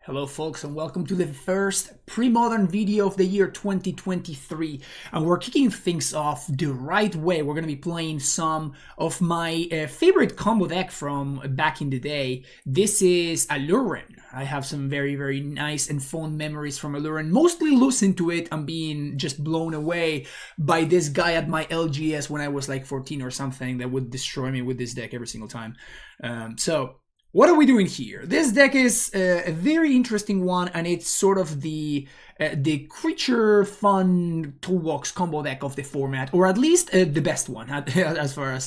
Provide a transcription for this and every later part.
Hello folks, and welcome to the first pre-modern video of the year 2023, and we're kicking things off the right way. We're going to be playing some of my favorite combo deck from back in the day. This is Aluren. I have some very nice and fond memories from Aluren, mostly losing to it and being just blown away by this guy at my LGS when I was like 14 or something that would destroy me with this deck every single time. What are we doing here? This deck is a very interesting one, and it's sort of the creature fun toolbox combo deck of the format, or at least the best one as far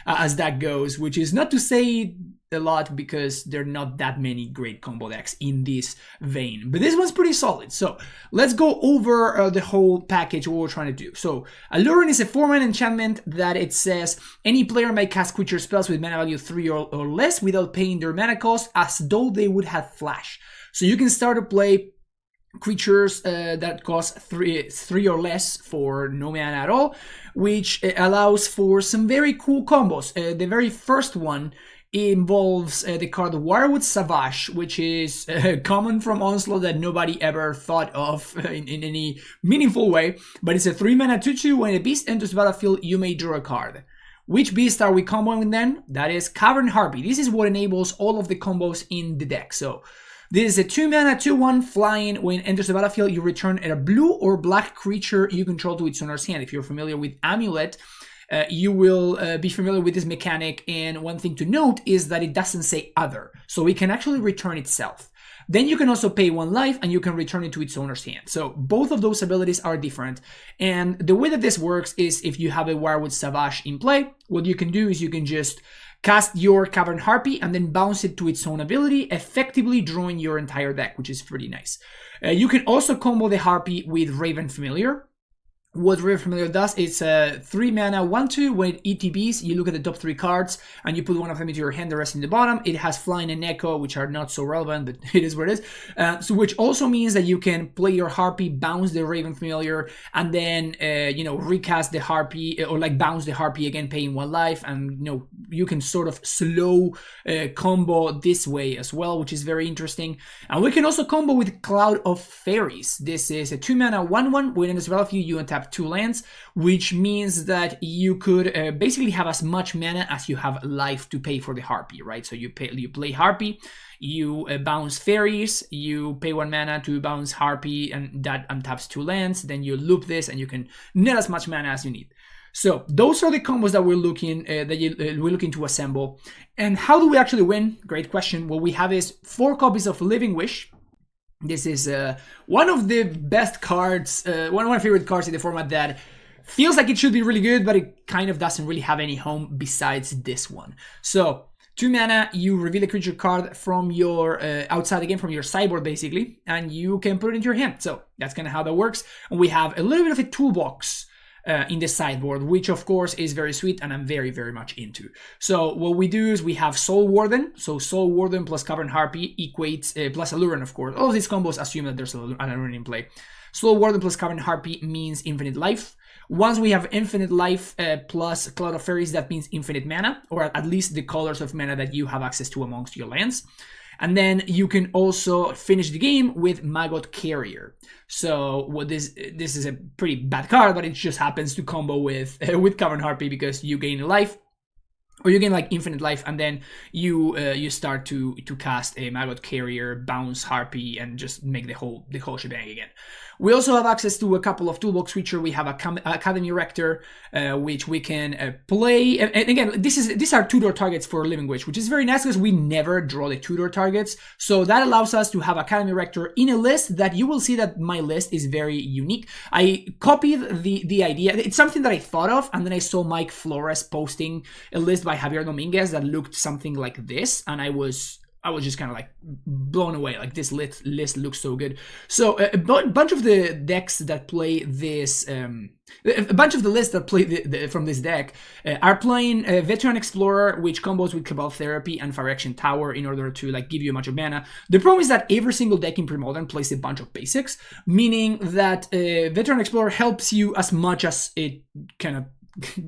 as that goes, which is not to say a lot because there are not that many great combo decks in this vein, but this one's pretty solid. So let's go over the whole package, what we're trying to do. So Aluren is a 4-mana enchantment that it says any player may cast creature spells with mana value 3 or less without paying their mana cost as though they would have flash. So you can start to play creatures that cost 3 or less for no mana at all, which allows for some very cool combos. The very first one involves the card Wirewood Savage, which is common from Onslaught that nobody ever thought of in any meaningful way, but it's a 3-mana 2/2. When a beast enters the battlefield, you may draw a card. Which beast are we comboing then? That is Cavern Harpy. This is what enables all of the combos in the deck. So this is a 2-mana 2/1 flying. When it enters the battlefield, you return a blue or black creature you control to its owner's hand. If you're familiar with Amulet, you will be familiar with this mechanic, and one thing to note is that it doesn't say other, so it can actually return itself. Then you can also pay 1 life and you can return it to its owner's hand. So both of those abilities are different, and the way that this works is if you have a Wirewood Savage in play, what you can do is you can just cast your Cavern Harpy and then bounce it to its own ability, effectively drawing your entire deck, which is pretty nice. You can also combo the Harpy with Raven Familiar. What Raven Familiar does is 3-mana 1/2. When it ETBs, you look at the top 3 cards and you put one of them into your hand, the rest in the bottom. It has Flying and Echo, which are not so relevant, but it is what it is. So which also means that you can play your Harpy, bounce the Raven Familiar, and then recast the Harpy, or like bounce the Harpy again, paying 1 life, and you can sort of slow combo this way as well, which is very interesting. And we can also combo with Cloud of Fairies. This is a 2-mana 1/1. When in this battlefield, you untap 2 lands, which means that you could basically have as much mana as you have life to pay for the Harpy, right? So you play Harpy, you bounce Fairies, you pay 1 mana to bounce Harpy, and that untaps 2 lands. Then you loop this, and you can net as much mana as you need. So those are the combos that we're looking to assemble. And how do we actually win? Great question. What we have is 4 copies of Living Wish. This is one of the best cards, one of my favorite cards in the format that feels like it should be really good, but it kind of doesn't really have any home besides this one. So 2 mana, you reveal a creature card from your outside again from your sideboard basically, and you can put it into your hand. So that's kind of how that works. And we have a little bit of a toolbox in the sideboard, which of course is very sweet and I'm very much into. So what we do is we have Soul Warden. So Soul Warden plus Cavern Harpy equates, plus Aluren of course. All of these combos assume that there's an Aluren in play. Soul Warden plus Cavern Harpy means infinite life. Once we have infinite life plus Cloud of Fairies, that means infinite mana, or at least the colors of mana that you have access to amongst your lands. And then you can also finish the game with Maggot Carrier. So what this is a pretty bad card, but it just happens to combo with Cavern Harpy because you gain life, or you gain like infinite life, and then you start to cast a Maggot Carrier, bounce Harpy, and just make the whole shebang again. We also have access to a couple of toolbox creatures. We have Academy Rector, which we can play. And again, these are tutor targets for Living Wish, which is very nice because we never draw the tutor targets. So that allows us to have Academy Rector in a list that you will see that my list is very unique. I copied the idea. It's something that I thought of, and then I saw Mike Flores posting a list by Javier Dominguez that looked something like this, and I was just kind of like blown away. Like, this list looks so good. So a bunch of the decks that play this, a bunch of the lists that play from this deck are playing Veteran Explorer, which combos with Cabal Therapy and Fire Action Tower in order to like give you a bunch of mana. The problem is that every single deck in Premodern plays a bunch of basics, meaning that Veteran Explorer helps you as much as it kind of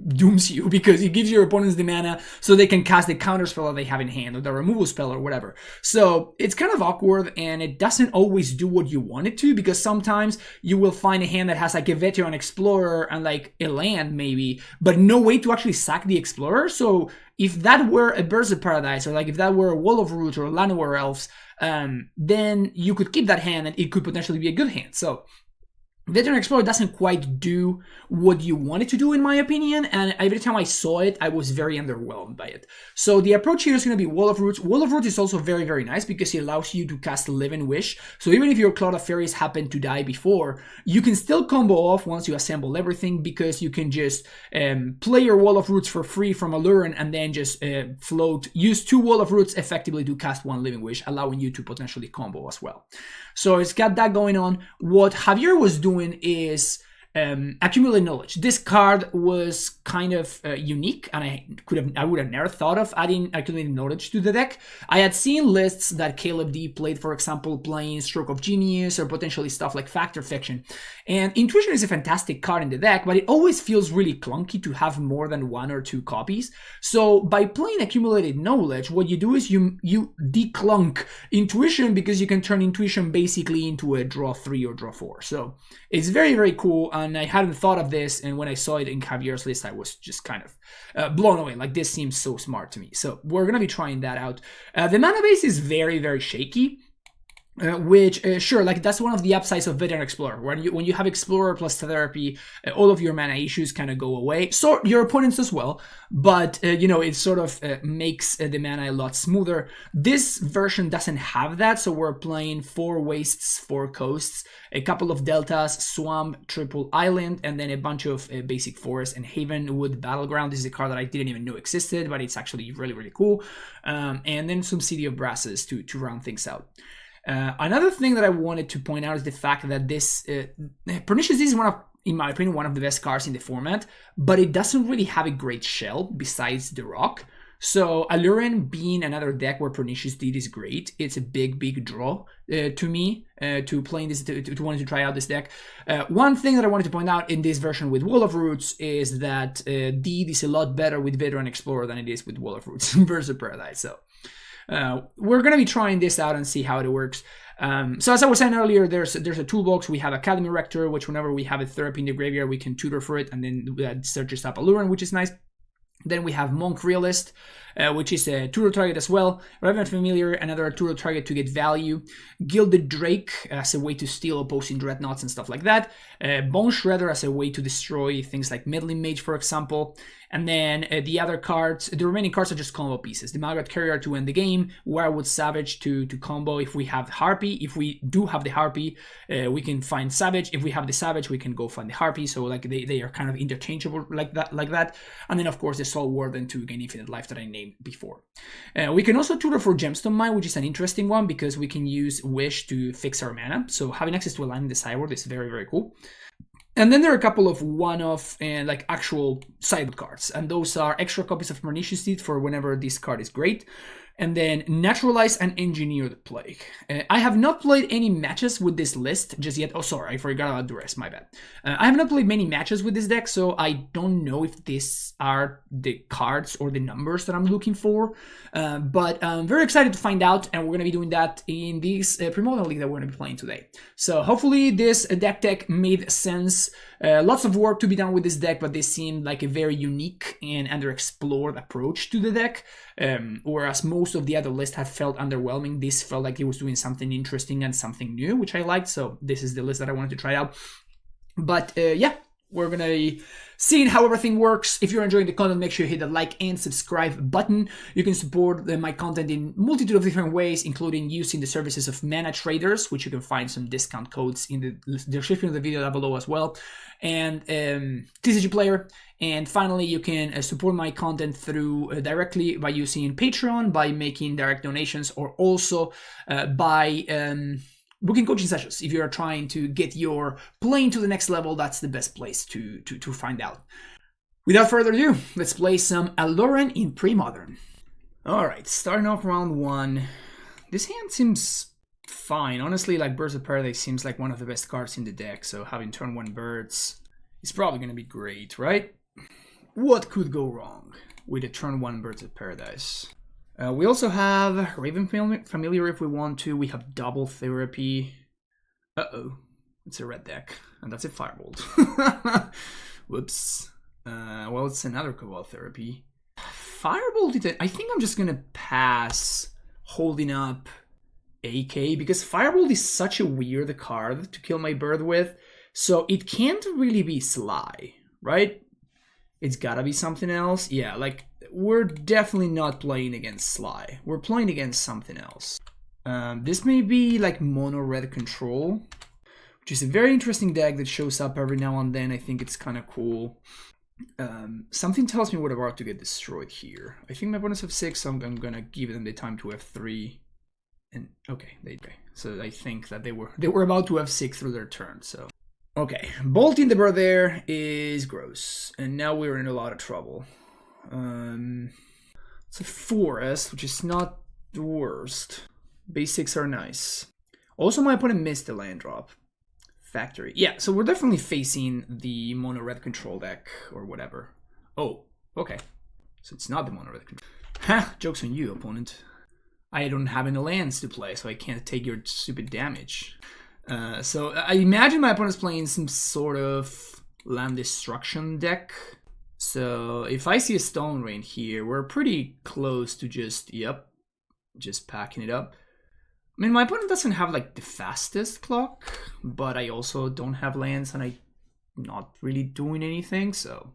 dooms you because it gives your opponents the mana so they can cast the counter spell that they have in hand or the removal spell or whatever. So it's kind of awkward and it doesn't always do what you want it to, because sometimes you will find a hand that has like a Veteran Explorer and like a land maybe, but no way to actually sack the Explorer. So if that were a Birds of Paradise, or like if that were a Wall of Roots or a Llanowar Elves, then you could keep that hand and it could potentially be a good hand. So Veteran Explorer doesn't quite do what you want it to do, in my opinion, and every time I saw it, I was very underwhelmed by it. So the approach here is going to be Wall of Roots. Wall of Roots is also very, very nice because it allows you to cast Live and Wish. So even if your Cloud of Fairies happen to die before, you can still combo off once you assemble everything, because you can just play your Wall of Roots for free from Aluren and then just use 2 Wall of Roots effectively to cast 1 Living Wish, allowing you to potentially combo as well. So it's got that going on. What Javier was doing is accumulate knowledge. This card was kind of unique, and I would have never thought of adding accumulated knowledge to the deck. I had seen lists that Caleb D played, for example, playing Stroke of Genius or potentially stuff like Factor Fiction. And Intuition is a fantastic card in the deck, but it always feels really clunky to have more than 1 or 2 copies. So by playing accumulated knowledge, what you do is you declunk Intuition, because you can turn Intuition basically into a draw 3 or draw 4. So it's very, very cool. And I hadn't thought of this, and when I saw it in Javier's list, I was just kind of blown away. Like, this seems so smart to me. So we're going to be trying that out. The mana base is very, very shaky. Which, sure, like that's one of the upsides of Veteran Explorer. When you have Explorer plus Therapy, all of your mana issues kind of go away. So your opponents as well, but it sort of makes the mana a lot smoother. This version doesn't have that, so we're playing 4 Wastes, 4 Coasts, a couple of Deltas, Swamp, Triple Island, and then a bunch of basic Forest and Havenwood Battleground. This is a card that I didn't even know existed, but it's actually really, really cool. And then some City of Brasses to round things out. Another thing that I wanted to point out is the fact that this Pernicious is in my opinion, one of the best cards in the format, but it doesn't really have a great shell besides the rock. So Aluren being another deck where Pernicious Deed is great, it's a big, big draw to me to playing this, to wanting to try out this deck. One thing that I wanted to point out in this version with Wall of Roots is that Deed is a lot better with Veteran Explorer than it is with Wall of Roots versus Paradise. So we're going to be trying this out and see how it works. So as I was saying earlier, there's a toolbox. We have Academy Rector, which whenever we have a Therapy in the graveyard, we can tutor for it, and then that searches up Aluren, which is nice. Then we have Monk Realist, which is a tutor target as well. Revenant Familiar, another tutor target to get value. Gilded Drake as a way to steal opposing Dreadnoughts and stuff like that. Bone Shredder as a way to destroy things like Meddling Mage, for example. And then the other cards, the remaining cards are just combo pieces. The Malgat Carrier to end the game, Wirewood Savage to combo if we have Harpy. If we do have the Harpy, we can find Savage. If we have the Savage, we can go find the Harpy. So like they are kind of interchangeable like that. And then of course the Soul Warden to gain infinite life that I named before. We can also tutor for Gemstone Mine, which is an interesting one because we can use Wish to fix our mana. So having access to a land in the sideboard is very, very cool. And then there are a couple of one-off and like actual sideboard cards, and those are extra copies of Pernicious Deed for whenever this card is great. And then Naturalize and Engineer the Plague. I have not played any matches with this list just yet. Oh, sorry, I forgot about Duress, my bad. I have not played many matches with this deck, so I don't know if these are the cards or the numbers that I'm looking for. But I'm very excited to find out, and we're going to be doing that in this Premodern League that we're going to be playing today. So hopefully this deck tech made sense. Lots of work to be done with this deck, but this seemed like a very unique and underexplored approach to the deck. Whereas most of the other lists have felt underwhelming, this felt like it was doing something interesting and something new, which I liked. So this is the list that I wanted to try out. But yeah, we're gonna be seeing how everything works. If you're enjoying the content, make sure you hit the like and subscribe button. You can support my content in multitude of different ways, including using the services of Mana Traders, which you can find some discount codes in the description of the video down below as well, and TCG Player. And finally, you can support my content through directly by using Patreon, by making direct donations, or also by booking coaching sessions. If you're trying to get your playing to the next level, that's the best place to find out. Without further ado, let's play some Aluren in Premodern. Alright, starting off round 1. This hand seems fine. Honestly, like Birds of Paradise seems like one of the best cards in the deck, so having turn 1 birds is probably going to be great, right? what could go wrong with a turn 1 Birds of Paradise? We also have Raven Familiar if we want to. We have Double Therapy. Uh-oh. It's a red deck. And that's a Firebolt. Whoops. Well, it's another Cobalt Therapy. Firebolt, I think I'm just going to pass holding up AK, because Firebolt is such a weird card to kill my bird with. So it can't really be Sly, right? It's gotta be something else. Yeah, like, we're definitely not playing against Sly. We're playing against something else. This may be like mono red control, which is a very interesting deck that shows up every now and then. I think it's kind of cool. Something tells me we're about to get destroyed here. I think my opponents have 6, so I'm gonna give them the time to F3. And okay, so I think that they were about to F6 through their turn. So okay, bolting the bird there is gross, and now we're in a lot of trouble. It's a forest, which is not the worst. Basics are nice. Also, my opponent missed the land drop. Factory. Yeah, so we're definitely facing the mono red control deck or whatever. Oh, okay. So it's not the mono red control. Ha! Joke's on you, opponent. I don't have any lands to play, so I can't take your stupid damage. So I imagine my opponent's playing some sort of land destruction deck. So if I see a Stone Rain here, we're pretty close to just packing it up. I mean, my opponent doesn't have like the fastest clock, but I also don't have lands and I'm not really doing anything, so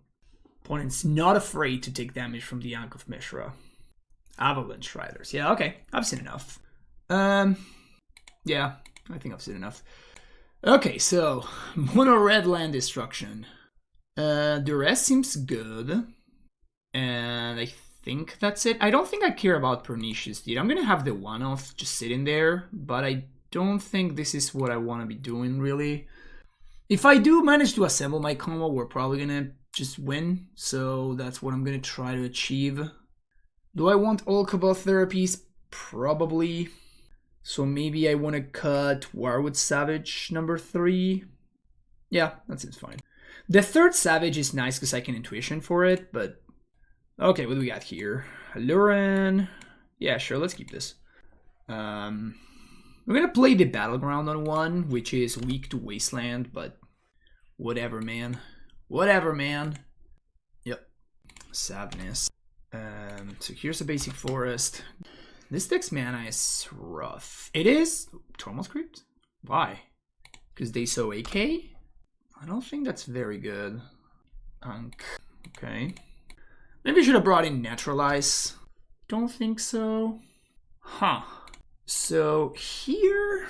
opponent's not afraid to take damage from the Ankh of Mishra. Avalanche Riders. Yeah, okay. I've seen enough. Yeah, I think I've seen enough. Okay, so mono red land destruction. The rest seems good. And I think that's it. I don't think I care about Pernicious Deed. I'm gonna have the one-off just sitting there, but I don't think this is what I want to be doing, really. If I do manage to assemble my combo, we're probably gonna just win. So that's what I'm gonna try to achieve. Do I want all Cabal Therapies? Probably. So maybe I want to cut Warwood Savage number 3. Yeah, that seems fine. The third Savage is nice because I can Intuition for it, but... Okay, what do we got here? Aluren. Yeah, sure, let's keep this. We're going to play the Battleground on 1, which is weak to Wasteland, but... Whatever, man. Whatever, man. Yep. Sadness. So here's a basic forest. This deck's mana is rough. It is? Tormal Script? Why? Because they sow AK? I don't think that's very good. Ankh. Okay. Maybe I should have brought in Naturalize. Don't think so. Huh. So here...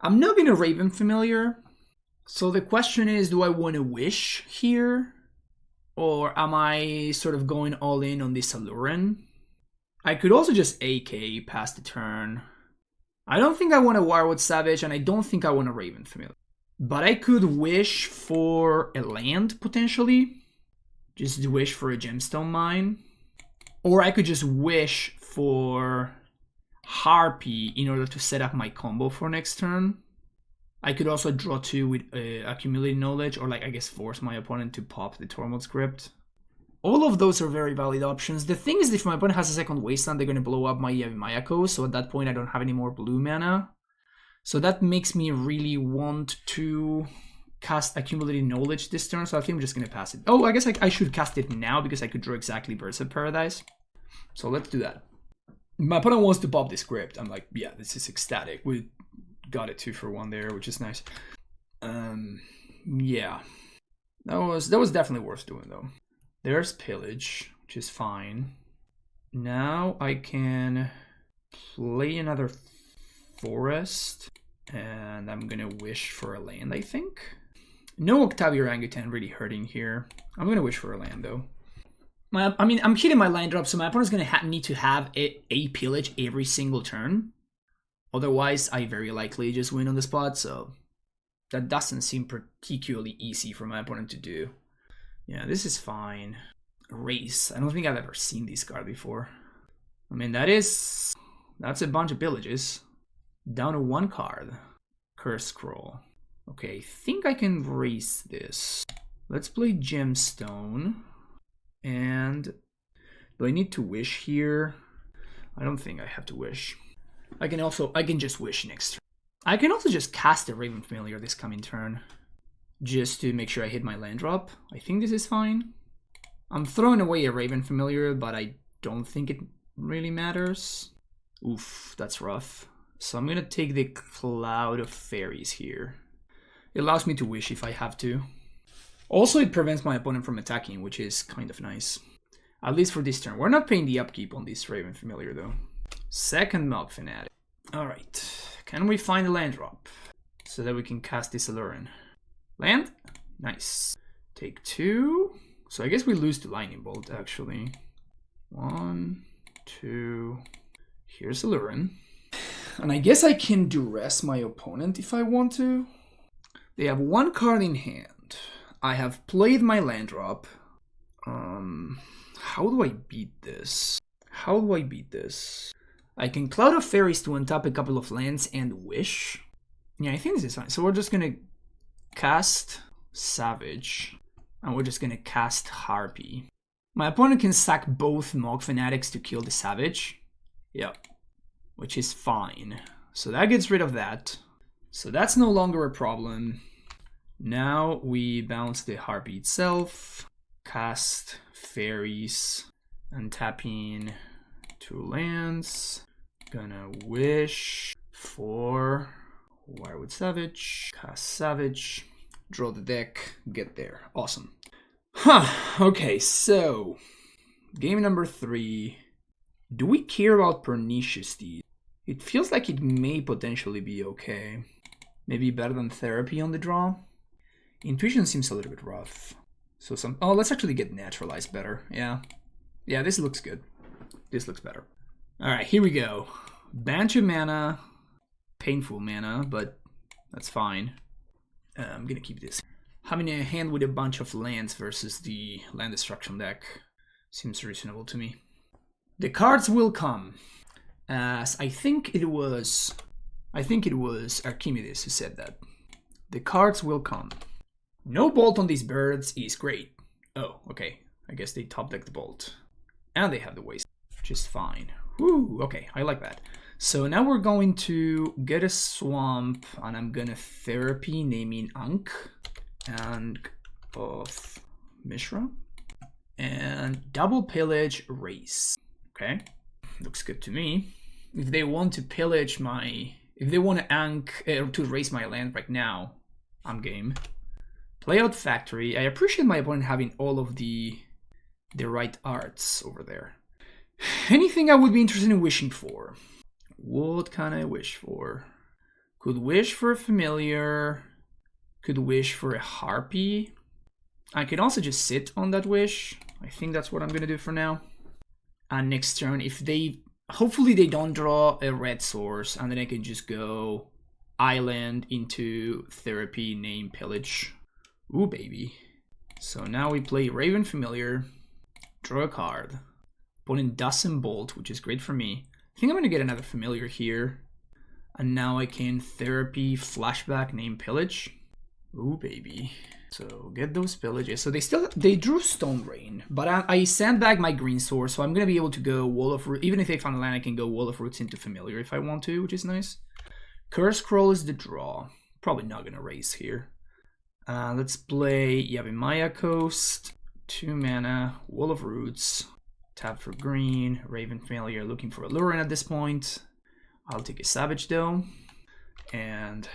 I'm not going to Raven Familiar. So the question is, do I want to Wish here? Or am I sort of going all in on this Aluren? I could also just AK past the turn. I don't think I want a Warwood Savage, and I don't think I want a Raven Familiar. But I could wish for a land, potentially. Just wish for a Gemstone Mine. Or I could just wish for Harpy in order to set up my combo for next turn. I could also draw 2 with Accumulated Knowledge, or like I guess force my opponent to pop the Tormod Script. All of those are very valid options. The thing is that if my opponent has a second Wasteland, they're going to blow up my Mayako, so at that point I don't have any more blue mana. So that makes me really want to cast Accumulated Knowledge this turn, so I think I'm just going to pass it. Oh, I guess I should cast it now because I could draw exactly Birds of Paradise. So let's do that. My opponent wants to pop the script. I'm like, yeah, this is ecstatic. We got it 2 for 1 there, which is nice. Yeah. That was definitely worth doing, though. There's Pillage, which is fine. Now I can play another Forest, and I'm gonna wish for a land, I think. No Octavia Orangutan really hurting here. I'm gonna wish for a land, though. I mean, I'm hitting my land drop, so my opponent's gonna need to have a Pillage every single turn. Otherwise, I very likely just win on the spot, so that doesn't seem particularly easy for my opponent to do. Yeah, this is fine. Race. I don't think I've ever seen this card before. I mean, that's a bunch of Pillages. Down to 1 card. Curse Scroll. Okay, I think I can race this. Let's play Gemstone. And do I need to wish here? I don't think I have to wish. I can just wish next turn. I can also just cast a Raven Familiar this coming turn, just to make sure I hit my land drop. I think this is fine. I'm throwing away a Raven Familiar, but I don't think it really matters. Oof, that's rough. So I'm gonna take the Cloud of Fairies here. It allows me to wish if I have to. Also, it prevents my opponent from attacking, which is kind of nice. At least for this turn. We're not paying the upkeep on this Raven Familiar, though. Second Milk Fanatic. Alright. Can we find a land drop? So that we can cast this Aluren. Land? Nice. Take 2. So I guess we lose to Lightning Bolt, actually. 1, 2. Here's Aluren. And I guess I can duress my opponent if I want to. They have 1 card in hand. I have played my land drop. How do I beat this? How do I beat this? I can Cloud of Fairies to untap a couple of lands and wish. Yeah, I think this is fine. So we're just gonna cast Savage. And we're just gonna cast Harpy. My opponent can sack both Mog Fanatics to kill the Savage. Yep. Which is fine. So that gets rid of that. So that's no longer a problem. Now we bounce the Harpy itself. Cast Fairies. Untapping 2 lands. Gonna wish for Wirewood Savage. Cast Savage. Draw the deck. Get there. Awesome. Okay, so game number 3. Do we care about Pernicious Deed? It feels like it may potentially be okay. Maybe better than Therapy on the draw. Intuition seems a little bit rough. So oh, let's actually get Naturalized better. Yeah, this looks good. This looks better. Alright, here we go. Bunch of mana. Painful mana, but that's fine. I'm gonna keep this. Having a hand with a bunch of lands versus the land destruction deck seems reasonable to me. The cards will come. As I think it was Archimedes who said that. The cards will come. No bolt on these birds is great. Oh, okay. I guess they top deck the bolt. And they have the waste, which is fine. Woo, okay, I like that. So now we're going to get a swamp, and I'm gonna Therapy, naming Ankh and of Mishra. And double pillage race. Okay, looks good to me. If they want to pillage if they want to Ankh to raise my land right now, I'm game. Play out Factory. I appreciate my opponent having all of the right arts over there. Anything I would be interested in wishing for? What can I wish for? Could wish for a familiar. Could wish for a Harpy. I can also just sit on that wish. I think that's what I'm gonna do for now. And next turn, hopefully they don't draw a red source, and then I can just go Island into Therapy, name Pillage. Ooh, baby. So now we play Raven Familiar, draw a card. Opponent doesn't bolt, which is great for me. I think I'm gonna get another Familiar here. And now I can Therapy, Flashback, name Pillage. Ooh, baby. So get those pillages. So they drew Stone Rain, but I sandbag my green source, so I'm gonna be able to go Wall of Roots. Even if they found a land, I can go Wall of Roots into Familiar if I want to, which is nice. Curse Scroll is the draw. Probably not gonna raise here. Let's play Yavimaya Coast, 2 mana, Wall of Roots, tap for green, Raven Familiar, looking for Aluren at this point. I'll take a Savage though, and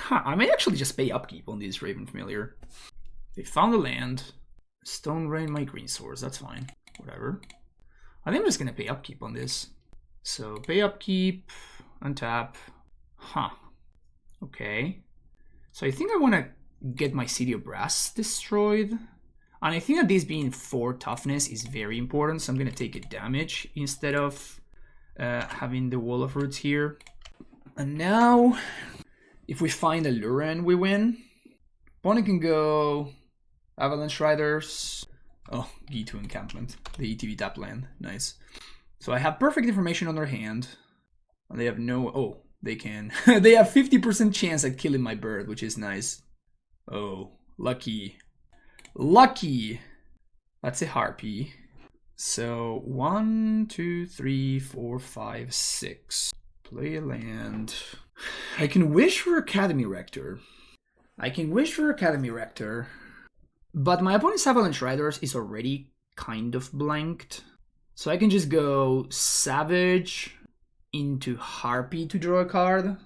I may actually just pay upkeep on this Raven Familiar. They found a land, Stone Rain my green source, that's fine, whatever. I think I'm just gonna pay upkeep on this. So pay upkeep, untap, okay. So I think I wanna get my City of Brass destroyed. And I think that this being 4 toughness is very important, so I'm going to take a damage instead of having the Wall of Roots here. And now, if we find Aluren, we win. Opponent can go Avalanche Riders. Oh, G2 Encampment, the ETB tap land, nice. So I have perfect information on their hand. And they have they can. They have 50% chance at killing my bird, which is nice. Oh, lucky. Lucky! That's a Harpy. So 1, 2, 3, 4, 5, 6. Play a land. I can wish for Academy Rector. But my opponent's Avalanche Riders is already kind of blanked. So I can just go Savage into Harpy to draw a card.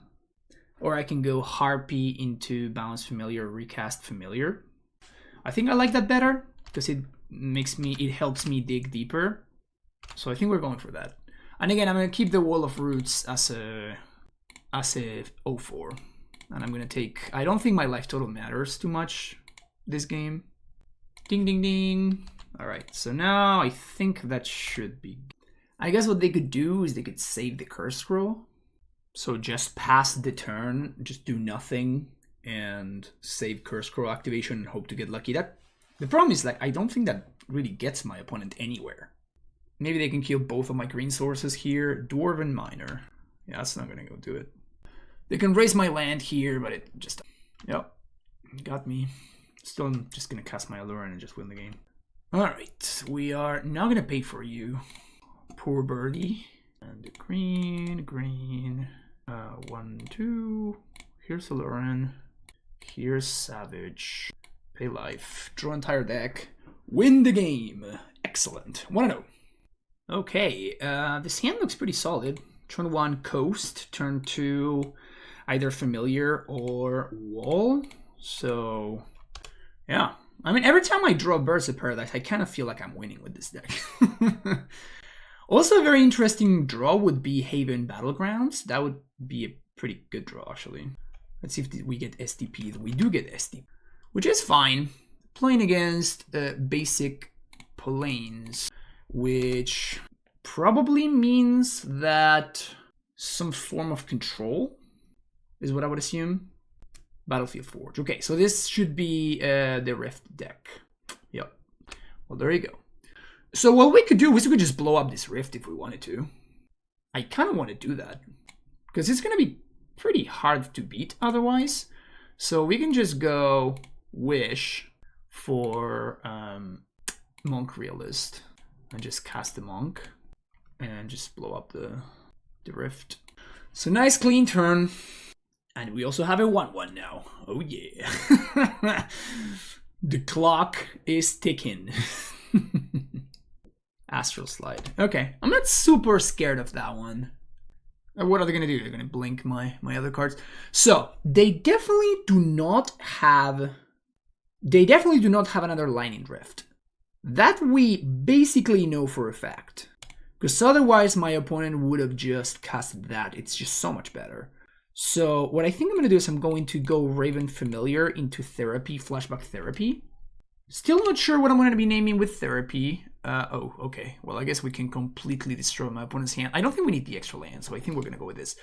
Or I can go Harpy into Bounce Familiar, Recast Familiar. I think I like that better because it helps me dig deeper. So I think we're going for that. And again, I'm gonna keep the Wall of Roots as a 0-4. And I'm gonna take, I don't think my life total matters too much this game. Ding ding ding. Alright, so now I think that should be, I guess what they could do is they could save the Curse Scroll. So just pass the turn, just do nothing and save Curse Scroll activation and hope to get lucky. The problem is, like, I don't think that really gets my opponent anywhere. Maybe they can kill both of my green sources here. Dwarven Miner. Yeah, that's not gonna go do it. They can raise my land here, but it just, yep, got me. Still, I'm just gonna cast my Aluren and just win the game. Alright, we are now gonna pay for you. Poor birdie. And green. 1, 2. Here's Aluren. Here's Savage. Pay life. Draw entire deck. Win the game. Excellent. 1-0. Okay, this hand looks pretty solid. Turn 1, Coast. Turn 2, either Familiar or Wall. So, yeah. I mean, every time I draw Birds of Paradise, I kind of feel like I'm winning with this deck. Also, a very interesting draw would be Haven Battlegrounds. That would be a pretty good draw, actually. Let's see if we get SDP. We do get SDP, which is fine. Playing against basic planes, which probably means that some form of control is what I would assume. Battlefield Forge. Okay, so this should be the Rift deck. Yep. Well, there you go. So what we could do is we could just blow up this Rift if we wanted to. I kind of want to do that because it's going to be pretty hard to beat otherwise. So we can just go Wish for Monk Realist and just cast the Monk and just blow up the Rift. So nice clean turn. And we also have a 1-1 now. Oh yeah. The clock is ticking. Astral Slide. Okay, I'm not super scared of that one. What are they gonna do? They're gonna blink my other cards. So they definitely do not have another Lightning Rift. That we basically know for a fact. Because otherwise my opponent would have just cast that. It's just so much better. So what I think I'm gonna do is I'm going to go Raven Familiar into Therapy, Flashback Therapy. Still not sure what I'm gonna be naming with Therapy. Oh, okay. Well, I guess we can completely destroy my opponent's hand. I don't think we need the extra land, so I think we're going to go with this.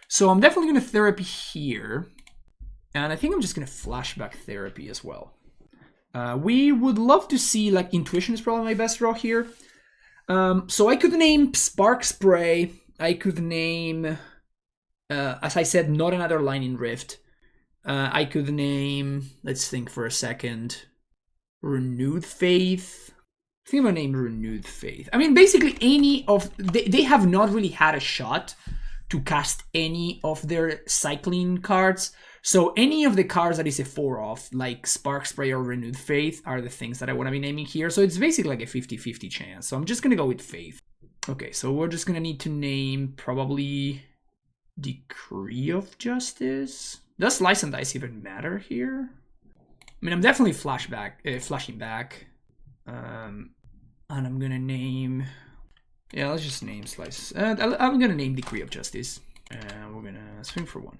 So I'm definitely going to Therapy here. And I think I'm just going to Flashback Therapy as well. We would love to see, like, Intuition is probably my best draw here. So I could name Spark Spray. I could name, as I said, not another Lightning Rift. I could name, let's think for a second, Renewed Faith. I think I'm gonna name Renewed Faith. I mean, basically any of... They have not really had a shot to cast any of their cycling cards. So any of the cards that is a 4-off, like Spark Spray or Renewed Faith, are the things that I want to be naming here. So it's basically like a 50-50 chance. So I'm just going to go with Faith. Okay, so we're just going to need to name probably Decree of Justice. Does Slice and Dice even matter here? I mean, I'm definitely flashing back. And I'm gonna name, yeah, let's just name Slice. I'm gonna name Decree of Justice. And we're gonna swing for 1.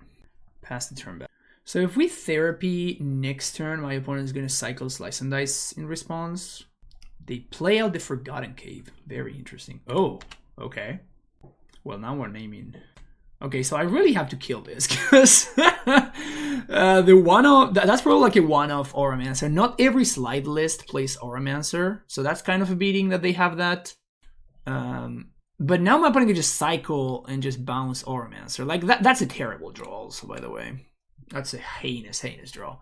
Pass the turn back. So if we Therapy next turn, my opponent is gonna cycle Slice and Dice in response. They play out the Forgotten Cave. Very interesting. Oh, okay. Well, now we're naming. Okay, so I really have to kill this because the one-off, that's probably like a one-off Auramancer. Not every slide list plays Auramancer, so that's kind of a beating that they have that. But now my opponent can just cycle and just bounce Auramancer. Like, that's a terrible draw also, by the way. That's a heinous draw.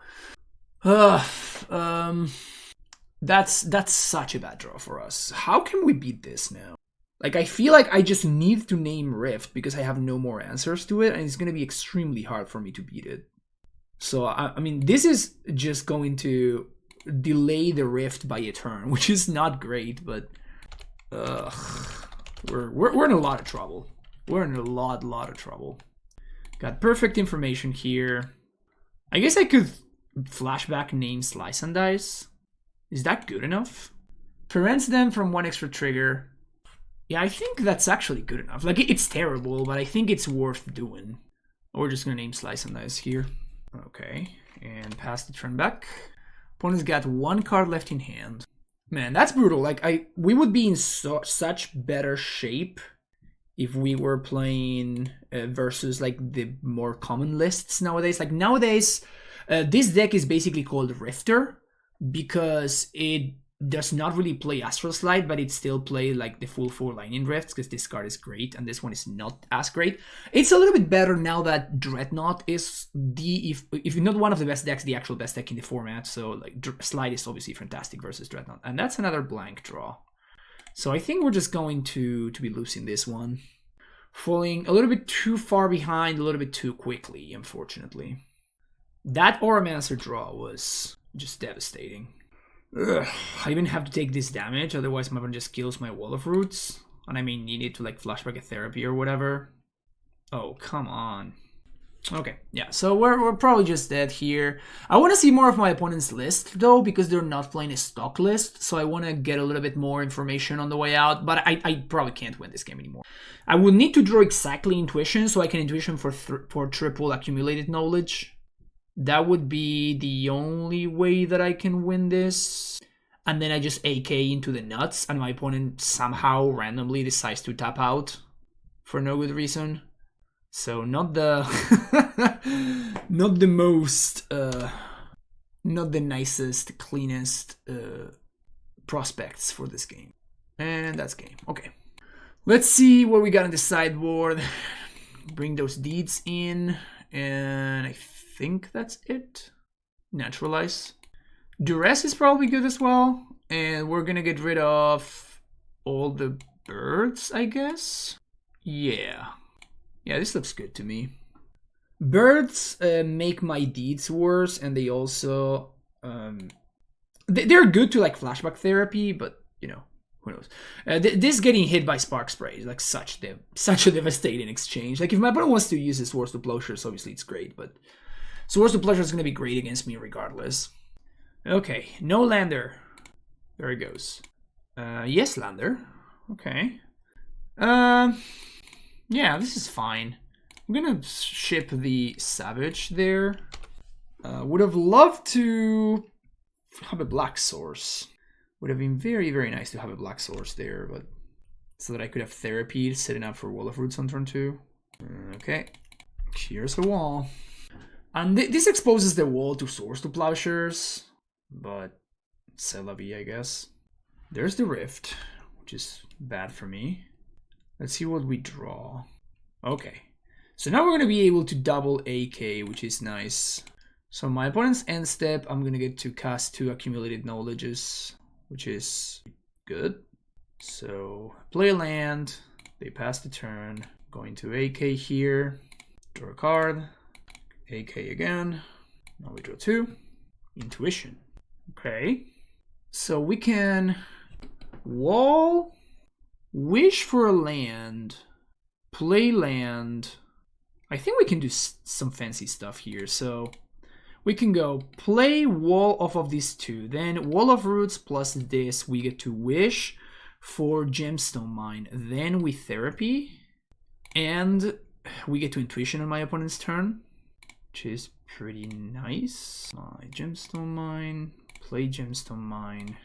That's such a bad draw for us. How can we beat this now? Like, I feel like I just need to name Rift because I have no more answers to it, and it's going to be extremely hard for me to beat it. So, I mean, this is just going to delay the Rift by a turn, which is not great, but we're in a lot of trouble. We're in a lot of trouble. Got perfect information here. I guess I could flashback name Slice and Dice. Is that good enough? Prevents them from one extra trigger. Yeah, I think that's actually good enough. Like, it's terrible, but I think it's worth doing. We're just gonna name Slice and Dice here. Okay, and pass the turn back. Opponent's got one card left in hand. Man, that's brutal. Like, we would be in such better shape if we were playing versus like the more common lists nowadays. Like nowadays, this deck is basically called Rifter because it does not really play Astral Slide, but it still play like the full 4 Lightning Rifts because this card is great and this one is not as great. It's a little bit better now that Dreadnought is if not one of the best decks, the actual best deck in the format. So like Slide is obviously fantastic versus Dreadnought, and that's another blank draw. So I think we're just going to be losing this one. Falling a little bit too far behind, a little bit too quickly, unfortunately. That Auramancer draw was just devastating. Ugh, I even have to take this damage, otherwise my opponent just kills my Wall of Roots. And I may need it to like flashback a therapy or whatever. Oh, come on. Okay, yeah, so we're probably just dead here. I want to see more of my opponent's list, though, because they're not playing a stock list, so I want to get a little bit more information on the way out, but I probably can't win this game anymore. I will need to draw exactly Intuition, so I can Intuition for triple accumulated knowledge. That would be the only way that I can win this. And then I just AK into the nuts, and my opponent somehow randomly decides to tap out for no good reason. So not the not the most not the nicest, cleanest prospects for this game. And that's game. Okay. Let's see what we got on the sideboard. Bring those deeds in, and I think that's it. Naturalize. Duress is probably good as well, and we're gonna get rid of all the birds, I guess. Yeah, this looks good to me. Birds make my deeds worse, and they also they're good to like flashback therapy, but you know, who knows. This getting hit by Spark Spray is like such a devastating exchange. Like if my opponent wants to use his Swords to Plowshares, obviously it's great, but Swords to Plowshares is going to be great against me regardless. Okay, no lander. There it goes. Yes, lander. Okay. Yeah, this is fine. I'm gonna ship the Savage there. Would have loved to have a Black Source. Would have been very, very nice to have a Black Source there, but so that I could have Therapy setting up for Wall of Roots on turn 2. Okay, here's the wall. And this exposes the wall to Swords to Plowshares, but c'est la vie, I guess. There's the Rift, which is bad for me. Let's see what we draw. Okay, so now we're going to be able to double AK, which is nice. So my opponent's end step, I'm going to get to cast 2 accumulated knowledges, which is good. So play a land, they pass the turn, going to AK here, draw a card, AK again, now we draw 2, Intuition. Okay, so we can wall, wish for a land, play land. I think we can do some fancy stuff here. So we can go play wall off of these 2. Then Wall of Roots plus this, we get to wish for Gemstone Mine. Then we therapy. And we get to Intuition on my opponent's turn, which is pretty nice. My Gemstone Mine, play Gemstone Mine,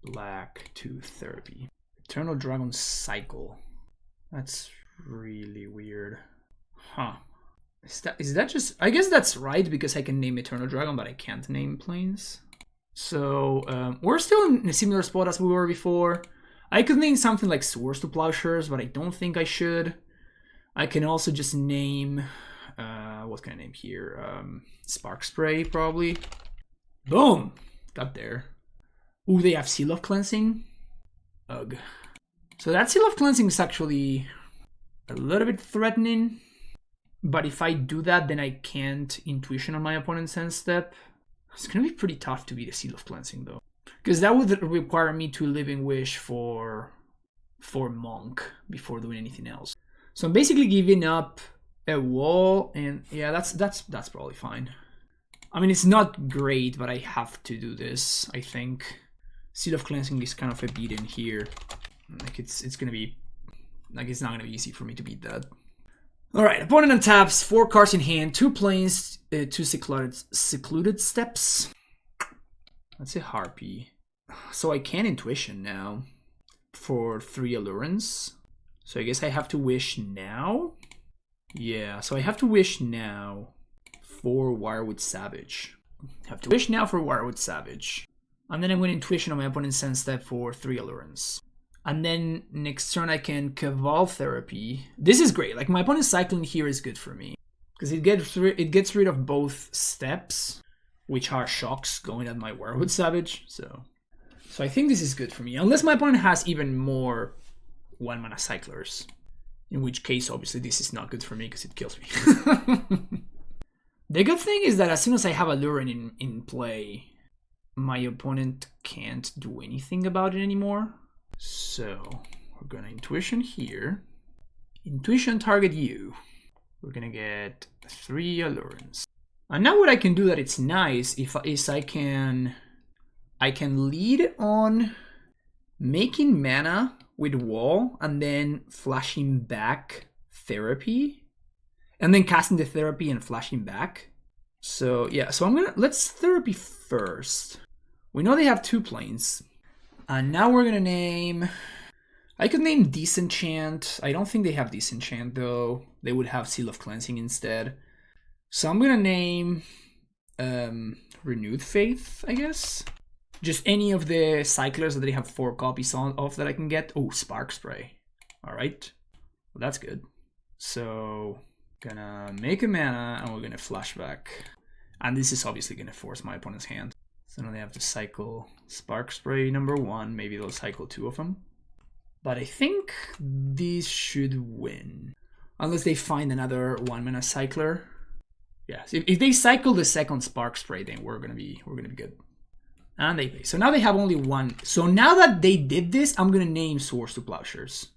black to therapy. Eternal Dragon Cycle. That's really weird. Huh. Is that just... I guess that's right, because I can name Eternal Dragon, but I can't name planes. So, we're still in a similar spot as we were before. I could name something like Swords to Plowshares, but I don't think I should. I can also just name... what can I name here? Spark Spray, probably. Boom! Got there. Ooh, they have Seal of Cleansing. Ugh. So that Seal of Cleansing is actually a little bit threatening. But if I do that, then I can't Intuition on my opponent's end step. It's going to be pretty tough to beat a Seal of Cleansing, though. Because that would require me to Living Wish for Monk before doing anything else. So I'm basically giving up a wall, and yeah, that's probably fine. I mean, it's not great, but I have to do this, I think. Seal of Cleansing is kind of a beat in here. Like it's gonna be, like it's not gonna be easy for me to beat that. All right, opponent untaps, 4 cards in hand, 2 planes, 2 secluded steps. That's a Harpy. So I can Intuition now for 3 Allurens. So I guess I have to wish now. Yeah, so I have to wish now for Wirewood Savage. I have to wish now for Wirewood Savage. And then I'm going to Intuition on my opponent's end step for 3 Allurens. And then next turn I can Cabal Therapy. This is great. Like my opponent's cycling here is good for me. Because it gets rid of both steps, which are shocks going at my Wirewood Savage. So I think this is good for me. Unless my opponent has even more 1-mana cyclers. In which case, obviously, this is not good for me because it kills me. The good thing is that as soon as I have Aluren in play, my opponent can't do anything about it anymore. So we're going to Intuition here. Intuition target you. We're going to get 3 Allurens. And now what I can do that it's nice is I can lead on making mana with wall and then flashing back Therapy. And then casting the Therapy and flashing back. So yeah, so let's Therapy first. We know they have 2 planes. And now we're gonna name, I could name Disenchant. I don't think they have Disenchant though. They would have Seal of Cleansing instead. So I'm gonna name Renewed Faith, I guess. Just any of the cyclers that they have 4 copies of that I can get. Oh, Spark Spray. Alright. Well, that's good. So gonna make a mana and we're gonna flashback. And this is obviously gonna force my opponent's hand. So now they have to cycle Spark Spray number 1. Maybe they'll cycle 2 of them. But I think these should win. Unless they find another 1-mana cycler. Yeah, so if they cycle the second Spark Spray, then we're gonna be good. And they play. So now they have only 1. So now that they did this, I'm gonna name Swords to Plowshares.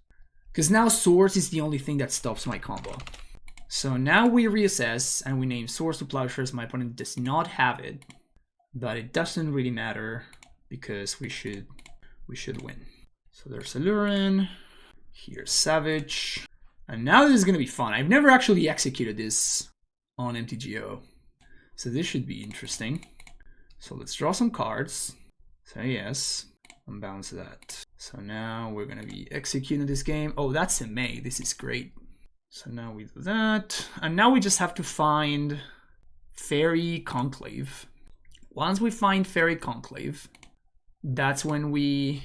Because now Swords is the only thing that stops my combo. So now we reassess and we name Swords to Plowshares. My opponent does not have it. But it doesn't really matter because we should win. So there's Aluren. Here's Savage. And now this is gonna be fun. I've never actually executed this on MTGO. So this should be interesting. So let's draw some cards. So yes, and bounce that. So now we're gonna be executing this game. Oh, that's a May. This is great. So now we do that. And now we just have to find Fairy Conclave. Once we find Fairy Conclave, that's when we're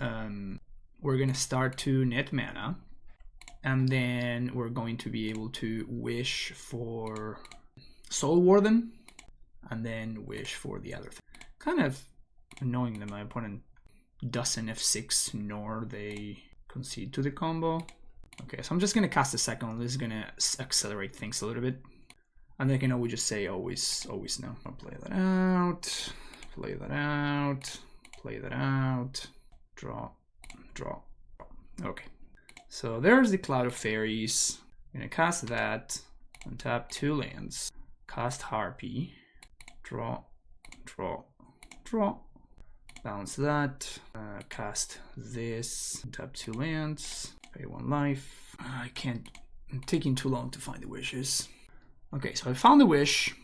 gonna start to net mana. And then we're going to be able to wish for Soul Warden. And then wish for the other thing. Kind of annoying that my opponent doesn't F6 nor they concede to the combo. Okay, so I'm just going to cast a second one. This is going to accelerate things a little bit. And then, you know, we just say always no. I'll play that out, play that out, play that out, draw. Okay, so there's the Cloud of Fairies. I'm going to cast that, untap 2 lands, cast Harpy. Draw, bounce that, cast this, tap 2 lands, pay 1 life. I'm taking too long to find the wishes. Okay, so I found the wish,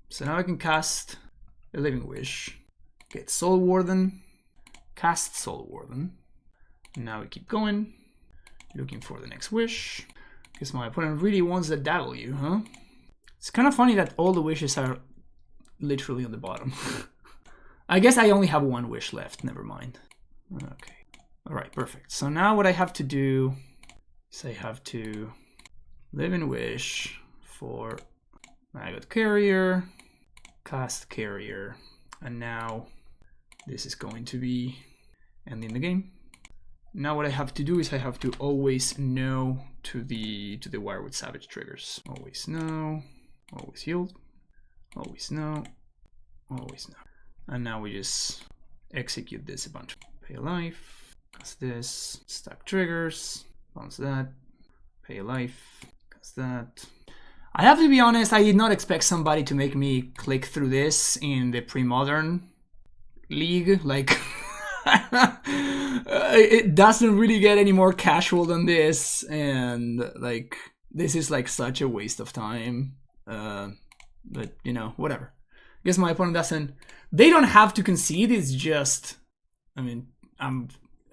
so now I can cast a Living Wish, get Soul Warden, cast Soul Warden. Now we keep going, looking for the next wish, because my opponent really wants a W, huh? It's kind of funny that all the wishes are literally on the bottom. I guess I only have 1 wish left, never mind. Okay, all right, perfect. So now what I have to do is I have to live and wish for Maggot Carrier, cast Carrier, and now This is going to be ending the game. Now what I have to do is I have to always no to the wire with savage triggers. Always no, always yield, always no, always no. And now we just execute this a bunch. Pay a life, cast this, stack triggers, bounce that, pay a life, cast that. I have to be honest, I did not expect somebody to make me click through this in the Premodern league. Like, it doesn't really get any more casual than this, and like, this is like such a waste of time. But you know, whatever. I guess my opponent doesn't. They don't have to concede. It's just, I mean,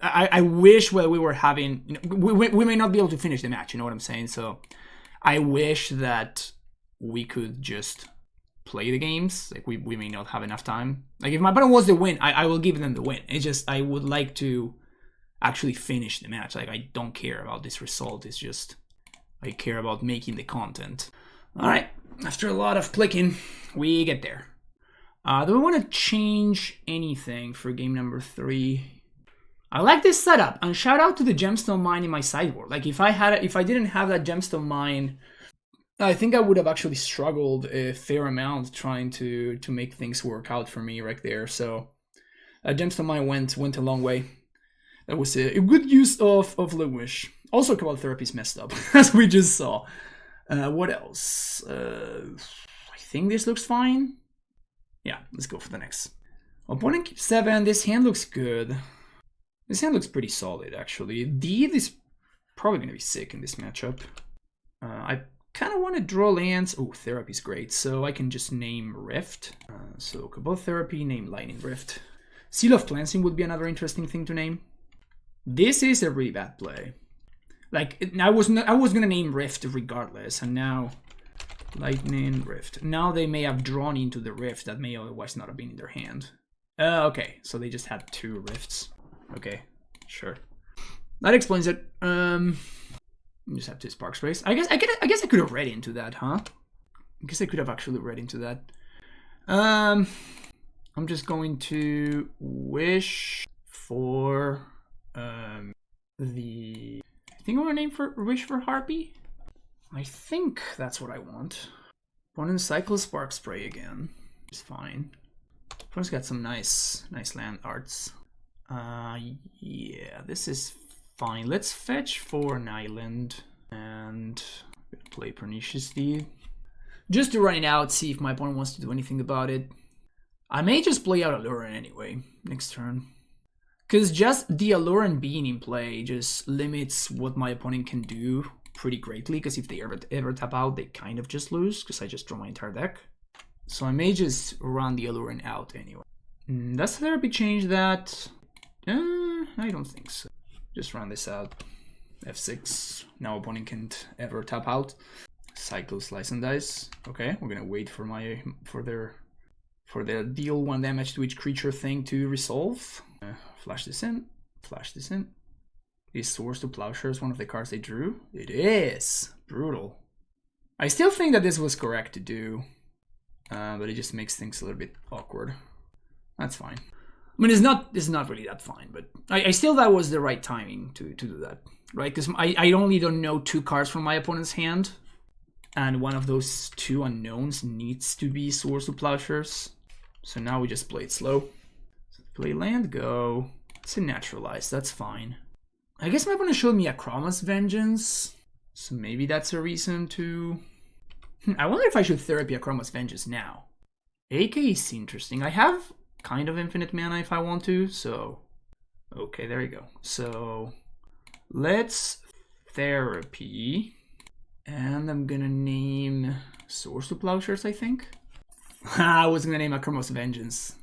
I wish that we were having. You know, we may not be able to finish the match. You know what I'm saying? So I wish that we could just play the games. Like we may not have enough time. Like if my opponent wants the win, I will give them the win. It's just I would like to actually finish the match. Like I don't care about this result. It's just I care about making the content. All right. After a lot of clicking, we get there. Do we want to change anything for game number 3? I like this setup, and shout out to the gemstone mine in my sideboard. Like if I didn't have that gemstone mine, I think I would have actually struggled a fair amount trying to make things work out for me right there. So gemstone mine went a long way. That was a good use of Luwish. Also, Cabal Therapy is messed up, as we just saw. What else? I think this looks fine. Yeah, let's go for the next. Opponent keeps 7. This hand looks good. This hand looks pretty solid, actually. Deed is probably going to be sick in this matchup. I kind of want to draw lands. Oh, Therapy's great. So I can just name Rift. So Cabal Therapy, name Lightning Rift. Seal of Cleansing would be another interesting thing to name. This is a really bad play. Like, I was going to name Rift regardless, and now Lightning Rift. Now they may have drawn into the Rift that may otherwise not have been in their hand. Okay, so they just had 2 Rifts. Okay, sure. That explains it. Just have 2 Spark Sprays. I guess I could have read into that, huh? I guess I could have actually read into that. I'm just going to wish for the. I think I want to name for wish for Harpy. I think that's what I want. Opponent cycle Spark Spray again. It's fine. Opponent's got some nice land arts. Yeah, this is fine. Let's fetch for an island and play Pernicious Deed. Just to run it out, see if my opponent wants to do anything about it. I may just play out Aluren anyway, next turn. Because just the Aluren being in play just limits what my opponent can do pretty greatly, because if they ever tap out, they kind of just lose, because I just draw my entire deck. So I may just run the Aluren out anyway. Does Therapy change that? I don't think so. Just run this out. F6. Now opponent can't ever tap out. Cycle Slice and Dice. Okay, we're gonna wait for their deal 1 damage to each creature thing to resolve. Flash this in. Flash this in. Is Swords to Plowshares one of the cards they drew? It is! Brutal. I still think that this was correct to do, but it just makes things a little bit awkward. That's fine. I mean, it's not really that fine, but I still thought it was the right timing to do that, right? Because I only don't know 2 cards from my opponent's hand, and one of those 2 unknowns needs to be Swords to Plowshares. So now we just play it slow. So play land, go. It's a Naturalize, that's fine. I guess my opponent showed me Akroma's Vengeance, so maybe that's a reason to... I wonder if I should Therapy Akroma's Vengeance now. AK is interesting. I have kind of infinite mana if I want to, so... Okay, there you go. So, let's Therapy, and I'm gonna name Swords to Plowshares, I think. I was gonna name Akroma's Vengeance.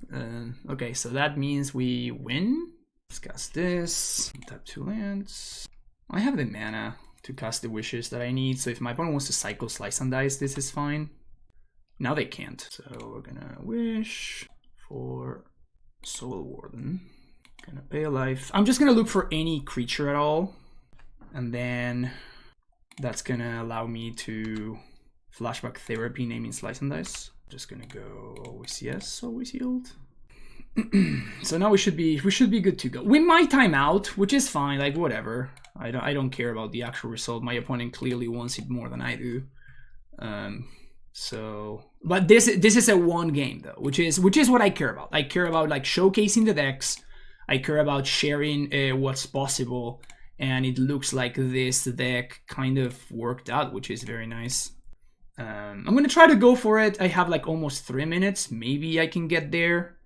Okay, so that means we win. Let's cast this, tap 2 lands. I have the mana to cast the wishes that I need, so if my opponent wants to cycle Slice and Dice, this is fine. Now they can't, so we're gonna wish for Soul Warden. Gonna pay a life. I'm just gonna look for any creature at all, and then that's gonna allow me to flashback Therapy, naming Slice and Dice. Just gonna go always yes, always yield. So now we should be good to go. We might time out, which is fine. Like whatever. I don't care about the actual result. My opponent clearly wants it more than I do. But this is a one game though, which is what I care about. I care about like showcasing the decks. I care about sharing what's possible, and it looks like this deck kind of worked out, which is very nice. I'm gonna try to go for it. I have like almost 3 minutes. Maybe I can get there.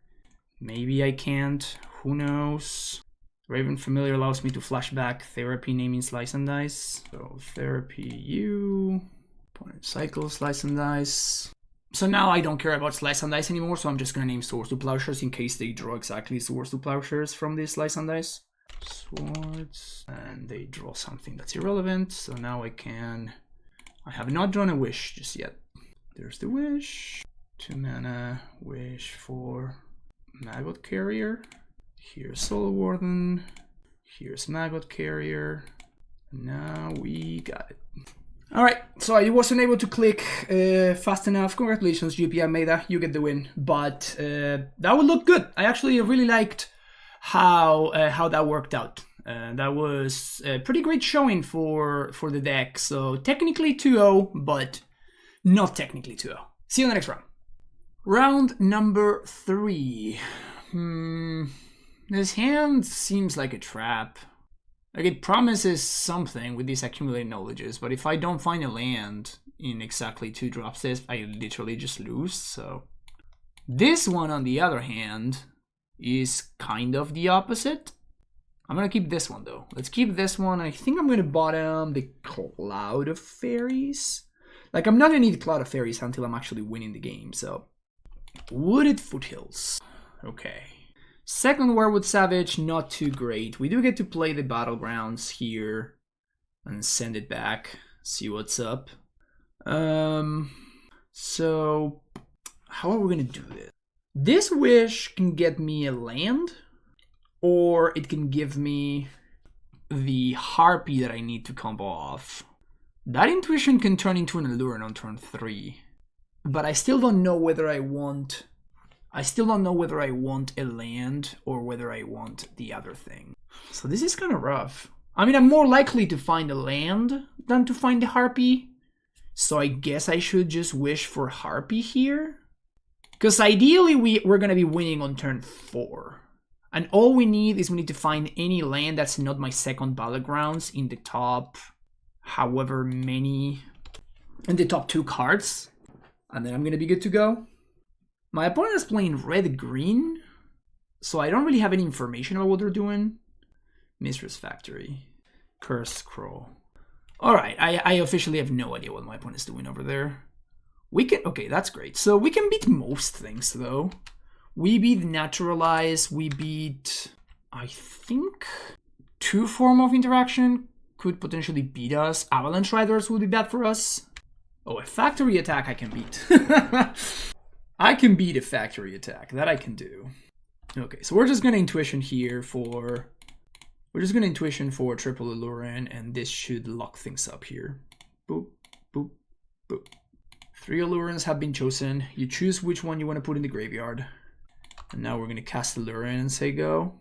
Maybe I can't. Who knows? Raven Familiar allows me to flashback Therapy, naming Slice and Dice. So Therapy U. Opponent cycle Slice and Dice. So now I don't care about Slice and Dice anymore, so I'm just gonna name Swords to Plowshares in case they draw exactly Swords to Plowshares from this Slice and Dice. Swords. And they draw something that's irrelevant. So now I have not drawn a Wish just yet. There's the Wish. 2 mana Wish for Maggot Carrier. Here's Soul Warden. Here's Maggot Carrier. Now we got it. Alright, so I wasn't able to click fast enough. Congratulations, GP Almeida, you get the win. But that would look good. I actually really liked how that worked out. That was a pretty great showing for the deck. So technically 2-0, but not technically 2-0. See you in the next round. Round number 3. This hand seems like a trap. Like it promises something with these accumulated knowledges, but if I don't find a land in exactly 2 drops this, I literally just lose. So this one, on the other hand, is kind of the opposite. I'm gonna keep this one though. Let's keep this one. I think I'm gonna bottom the Cloud of Fairies. Like I'm not gonna need Cloud of Fairies until I'm actually winning the game. So Wooded Foothills. Okay. Second Werewood Savage, not too great. We do get to play the Battlegrounds here and send it back. See what's up. So how are we gonna do this? This Wish can get me a land, or it can give me the Harpy that I need to combo off. That Intuition can turn into an Aluren on turn 3. But I still don't know whether I want a land or whether I want the other thing. So this is kind of rough. I mean, I'm more likely to find a land than to find the Harpy. So I guess I should just wish for Harpy here. Because ideally we're going to be winning on turn 4. And all we need to find any land that's not my second Battlegrounds in the top, however many, in the top 2 cards. And then I'm going to be good to go. My opponent is playing red-green, so I don't really have any information about what they're doing. Mistress Factory. Curse Scroll. Alright, I officially have no idea what my opponent is doing over there. Okay, that's great. So we can beat most things, though. We beat Naturalize, we beat, I think, 2 Form of Interaction could potentially beat us. Avalanche Riders would be bad for us. Oh, a Factory Attack I can beat. I can beat a Factory Attack. That I can do. Okay, so we're just going to Intuition here for... We're just going to Intuition for triple Aluren, and this should lock things up here. Boop, boop, boop. 3 Allurens have been chosen. You choose which one you want to put in the graveyard. And now we're going to cast Aluren and say go.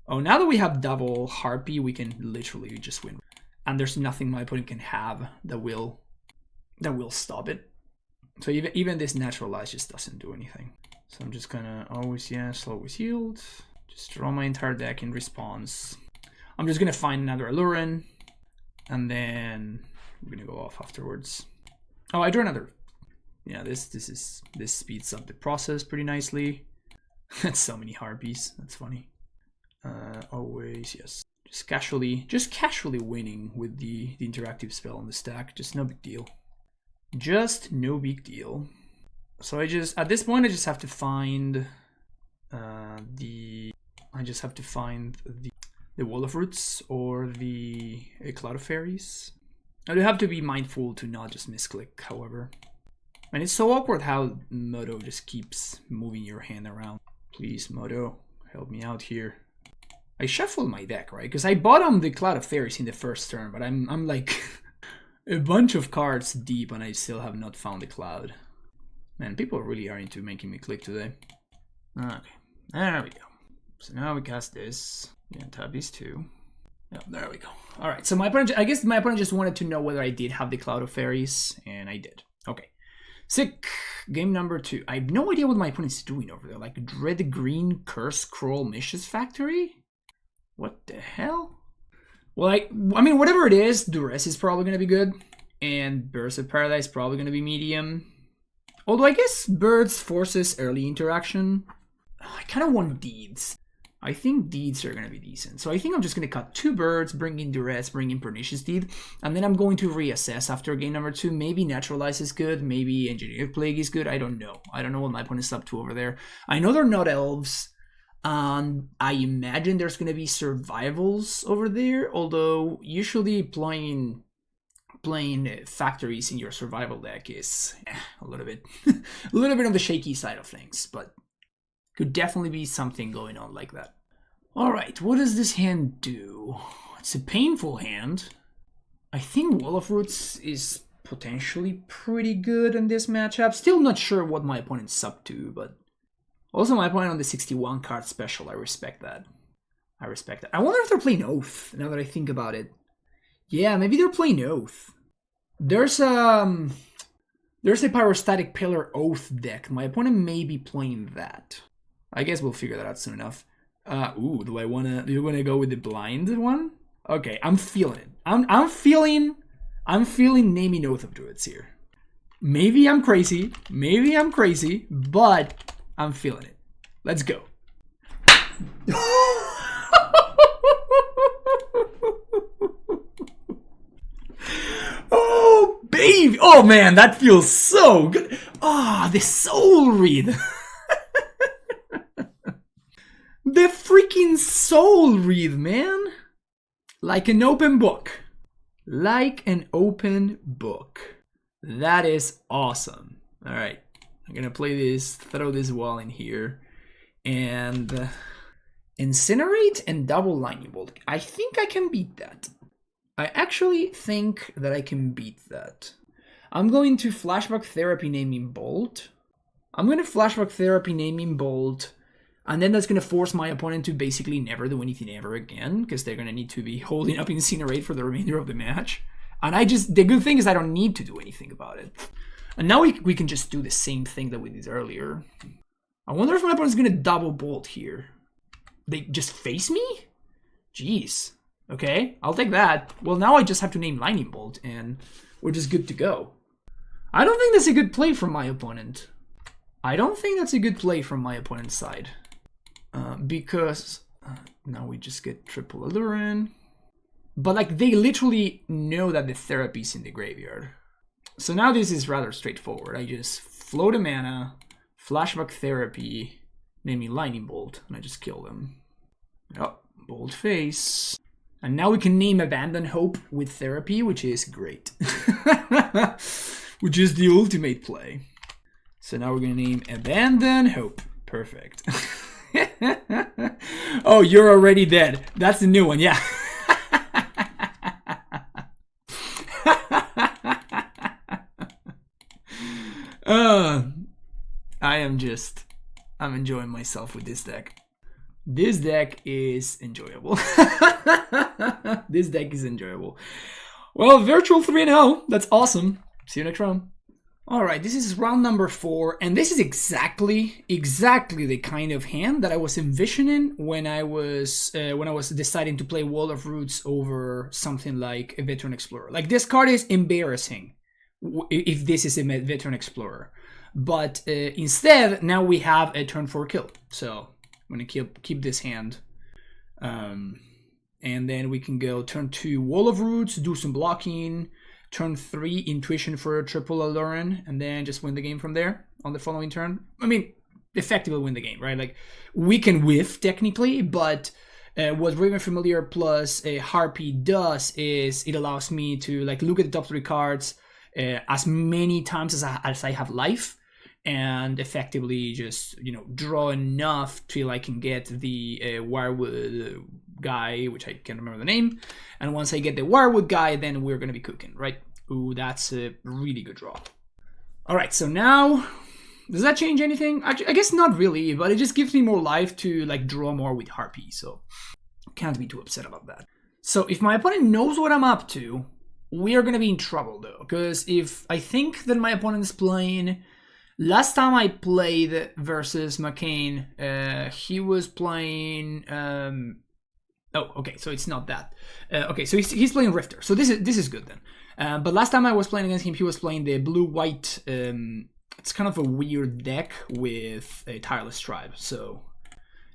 Oh, now that we have double Harpy, we can literally just win. And there's nothing my opponent can have that will stop it. So even this Naturalize just doesn't do anything. So I'm just gonna always yield. Just draw my entire deck in response. I'm just gonna find another Aluren, and then we're gonna go off afterwards. Oh, I drew another. Yeah, this speeds up the process pretty nicely. That's so many Harpies. That's funny. Always yes. Just casually winning with the interactive spell on the stack. Just no big deal. Just no big deal. So at this point I just have to find the Wall of Roots or the Cloud of Fairies. I do have to be mindful to not just misclick, however. And it's so awkward how Moto just keeps moving your hand around. Please, Moto, help me out here. I shuffled my deck, right? Because I bottomed the Cloud of Fairies in the first turn, but I'm like a bunch of cards deep and I still have not found the Cloud. Man, people really are into making me click today. Okay, There we go. So now we cast this. Yeah, tap these two. Yeah, there we go. All right, so my opponent, I guess my opponent just wanted to know whether I did have the Cloud of Fairies, and I did. Okay. Sick. Game number 2. I have no idea what my opponent's doing over there. Like Dread Green Curse Scroll Mischief Factory? What the hell? Well, I mean, whatever it is, Duress is probably going to be good. And Burst of Paradise probably going to be medium. Although I guess Birds forces early interaction. I kind of want Deeds. I think Deeds are going to be decent. So I think I'm just going to cut 2 birds, bring in Duress, bring in Pernicious Deed, and then I'm going to reassess after game number 2. Maybe Naturalize is good, maybe Engineered Plague is good, I don't know. I don't know what my opponent's up to over there. I know they're not elves, and I imagine there's going to be survivals over there, although usually playing factories in your survival deck is a little bit on the shaky side of things, but could definitely be something going on like that. Alright, what does this hand do? It's a painful hand. I think Wall of Roots is potentially pretty good in this matchup. Still not sure what my opponent's up to, but also my opponent on the 61 card special. I respect that. I wonder if they're playing Oath, now that I think about it. Yeah, maybe they're playing Oath. There's a Pyrostatic Pillar Oath deck. My opponent may be playing that. I guess we'll figure that out soon enough. Ooh, do you wanna go with the blind one? Okay, I'm feeling it. I'm feeling naming Oath of Druids here. Maybe I'm crazy, but I'm feeling it. Let's go. Oh, baby! Oh man, that feels so good. Ah, the Soul Read. The freaking Soul Read, man. Like an open book. Like an open book. That is awesome. Alright. I'm gonna play this, throw this wall in here. And Incinerate and double Lightning Bolt. I think I can beat that. I actually think that I can beat that. I'm going to Flashback Therapy Naming Bolt. And then that's going to force my opponent to basically never do anything ever again, because they're going to need to be holding up Incinerate for the remainder of the match. And the good thing is I don't need to do anything about it. And now we can just do the same thing that we did earlier. I wonder if my opponent's going to double bolt here. They just face me? Jeez. Okay, I'll take that. Well, now I just have to name Lightning Bolt, and we're just good to go. I don't think that's a good play from my opponent. Side. Because now we just get triple Aluren. But like they literally know that the therapy's in the graveyard. So now this is rather straightforward. I just float a mana, Flashback Therapy, name me Lightning Bolt, and I just kill them. Oh, Bold Face. And now we can name Abandon Hope with Therapy, which is great. Which is the ultimate play. So now we're going to name Abandon Hope. Perfect. Oh, you're already dead. That's the new one, yeah. I'm enjoying myself with this deck. This deck is enjoyable. Well, virtual 3-0. That's awesome. See you next round. Alright, this is round number 4, and this is exactly the kind of hand that I was envisioning when I was deciding to play Wall of Roots over something like a Veteran Explorer. Like, this card is embarrassing if this is a Veteran Explorer. But instead, now we have a turn 4 kill. So I'm going to keep this hand. And then we can go turn 2 Wall of Roots, do some blocking. Turn 3 Intuition for a triple Aluren, and then just win the game from there on the following turn. I mean, effectively win the game, right? Like, we can whiff technically, but what Raven Familiar plus a Harpy does is it allows me to like look at the top 3 cards as many times as I have life, and effectively just, you know, draw enough till I can get the Wirewood guy, which I can't remember the name. And once I get the Wirewood guy, then we're going to be cooking, right? Ooh, that's a really good draw. All right, so now Does that change anything? I guess not really, but it just gives me more life to like draw more with Harpy, so can't be too upset about that. So if my opponent knows what I'm up to, we are gonna be in trouble though, because if I think that my opponent's playing, last time I played versus McCain, he was playing. Oh, okay, so it's not that. Okay, so he's playing Rifter, so this is good then. But last time I was playing against him, he was playing the blue-white. It's kind of a weird deck with a Tireless Tribe. So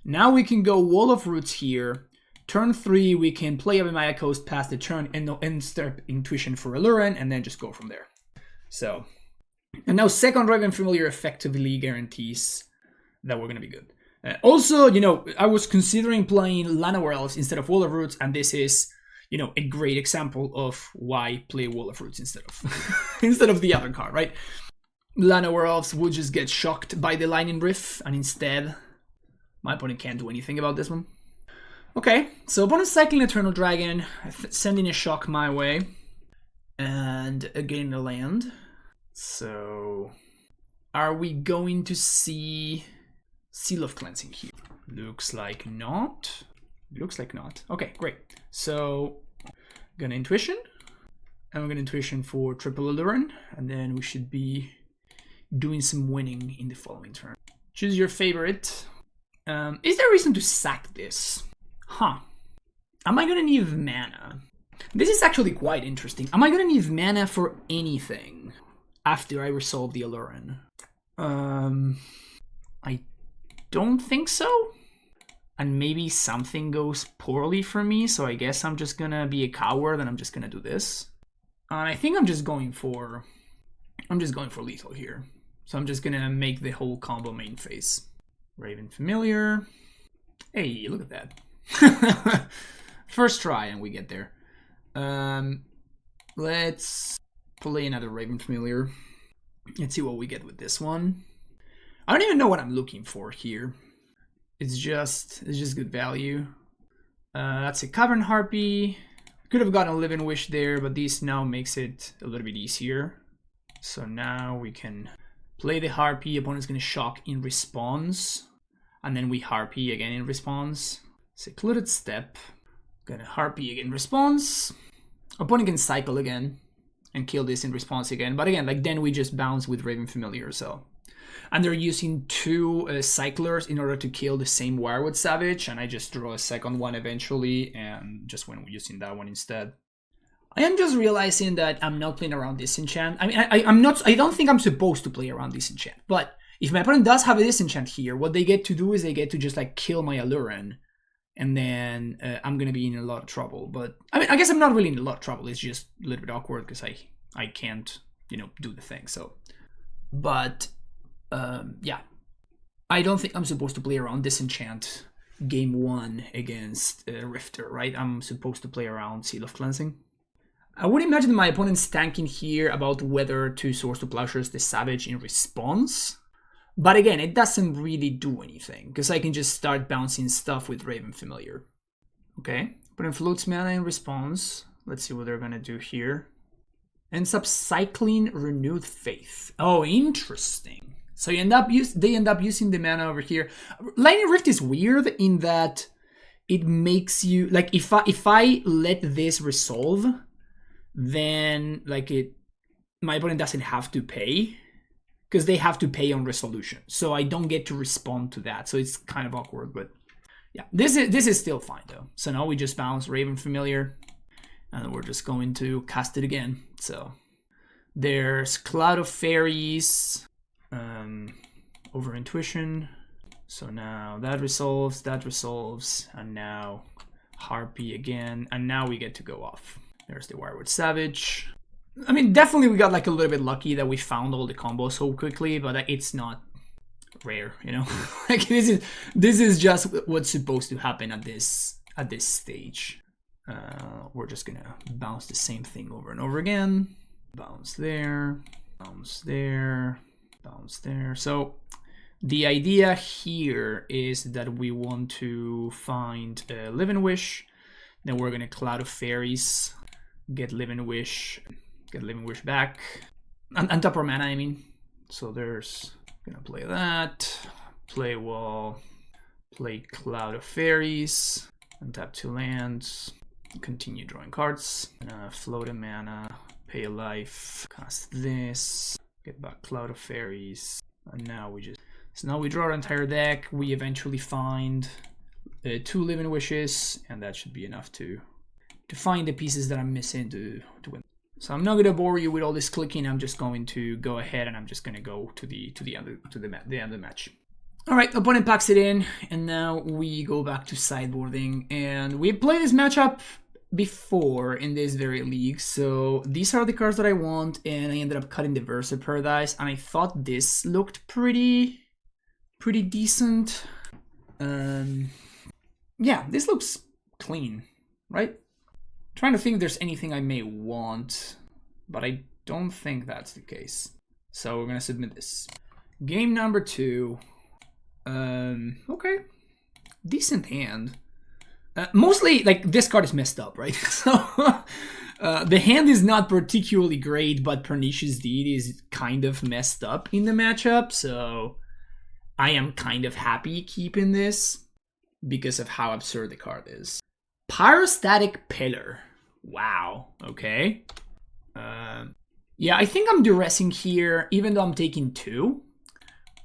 now we can go Wall of Roots here. Turn 3, we can play Abimaya Coast past the turn and start Intuition for Aluren, and then just go from there. So, and now second Raven Familiar effectively guarantees that we're gonna be good. Also, you know, I was considering playing Llanowar Elves instead of Wall of Roots, and this is, you know, a great example of why play Wall of Roots instead of instead of the other card, right? Llanowar Elves would just get shocked by the Lightning Riff, and instead, my opponent can't do anything about this one. Okay, so opponent cycling Eternal Dragon, sending a shock my way, and again a land. So, are we going to see Seal of Cleansing here? Looks like not. Looks like not. Okay, great. So, gonna Intuition, and we're gonna Intuition for triple Aluren, and then we should be doing some winning in the following turn. Choose your favorite. Is there a reason to sack this? Huh. Am I gonna need mana? This is actually quite interesting. Am I gonna need mana for anything after I resolve the Aluren? I don't think so. And maybe something goes poorly for me, so I guess I'm just gonna be a coward and I'm just gonna do this. And I think I'm just going for lethal here. So I'm just gonna make the whole combo main phase. Raven Familiar. Hey, look at that. First try and we get there. Let's play another Raven Familiar. Let's see what we get with this one. I don't even know what I'm looking for here. It's just good value. That's a Cavern Harpy. Could have gotten a Living Wish there, but this now makes it a little bit easier. So now we can play the Harpy. Opponent's gonna shock in response, and then we Harpy again in response. Secluded Step. Gonna Harpy again in response. Opponent can cycle again and kill this in response again. But again, like then we just bounce with Raven Familiar. So, and they're using 2 cyclers in order to kill the same Wirewood Savage, and I just draw a second one eventually and just went using that one instead. I am just realizing that I'm not playing around Disenchant. I mean, I don't think I'm supposed to play around Disenchant, but if my opponent does have a Disenchant here, what they get to do is they get to just like kill my Aluren, and then I'm gonna be in a lot of trouble. But I mean, I guess I'm not really in a lot of trouble. It's just a little bit awkward because I can't, you know, do the thing. So, but yeah, I don't think I'm supposed to play around Disenchant game 1 against Rifter, right? I'm supposed to play around Seal of Cleansing. I would imagine my opponent's tanking here about whether to Swords to Plowshares the Savage in response. But again, it doesn't really do anything, because I can just start bouncing stuff with Raven Familiar. Okay, opponent floats mana in response. Let's see what they're gonna do here. Ends up cycling Renewed Faith. Oh, interesting. So they end up using the mana over here. Lightning Rift is weird in that it makes you, like, if I let this resolve, then like my opponent doesn't have to pay, because they have to pay on resolution. So I don't get to respond to that. So it's kind of awkward, but yeah, this is still fine though. So now we just bounce Raven Familiar, and we're just going to cast it again. So there's Cloud of Fairies over Intuition. So now that resolves, and now Harpy again, and now we get to go off. There's the Wirewood Savage. I mean, definitely we got like a little bit lucky that we found all the combos so quickly, but it's not rare, you know. Like this is just what's supposed to happen at this stage. We're just gonna bounce the same thing over and over again. Bounce there, bounce there, bounce there. So the idea here is that we want to find a Living Wish. Then we're gonna Cloud of Fairies, get Living Wish back, and tap our mana, I mean. So there's Gonna play that. Play wall. Play Cloud of Fairies. Untap 2 lands. Continue drawing cards. Float a mana. Pay a life. Cast this. Get back Cloud of Fairies. And now we just... So now we draw our entire deck. We eventually find 2 Living Wishes. And that should be enough to find the pieces that I'm missing to win. So I'm not gonna bore you with all this clicking. I'm just going to go ahead and I'm just gonna go to the end of the match. All right, opponent packs it in, and now we go back to sideboarding. And we played this matchup before in this very league. So these are the cards that I want, and I ended up cutting the Versa Paradise, and I thought this looked pretty decent. Yeah, this looks clean, right? Trying to think if there's anything I may want, but I don't think that's the case. So we're gonna submit this. Game number 2. Okay. Decent hand. Mostly, like, this card is messed up, right? So, the hand is not particularly great, but Pernicious Deed is kind of messed up in the matchup, so I am kind of happy keeping this because of how absurd the card is. Pyrostatic Pillar. Wow. Okay. Yeah, I think I'm duressing here, even though I'm taking 2.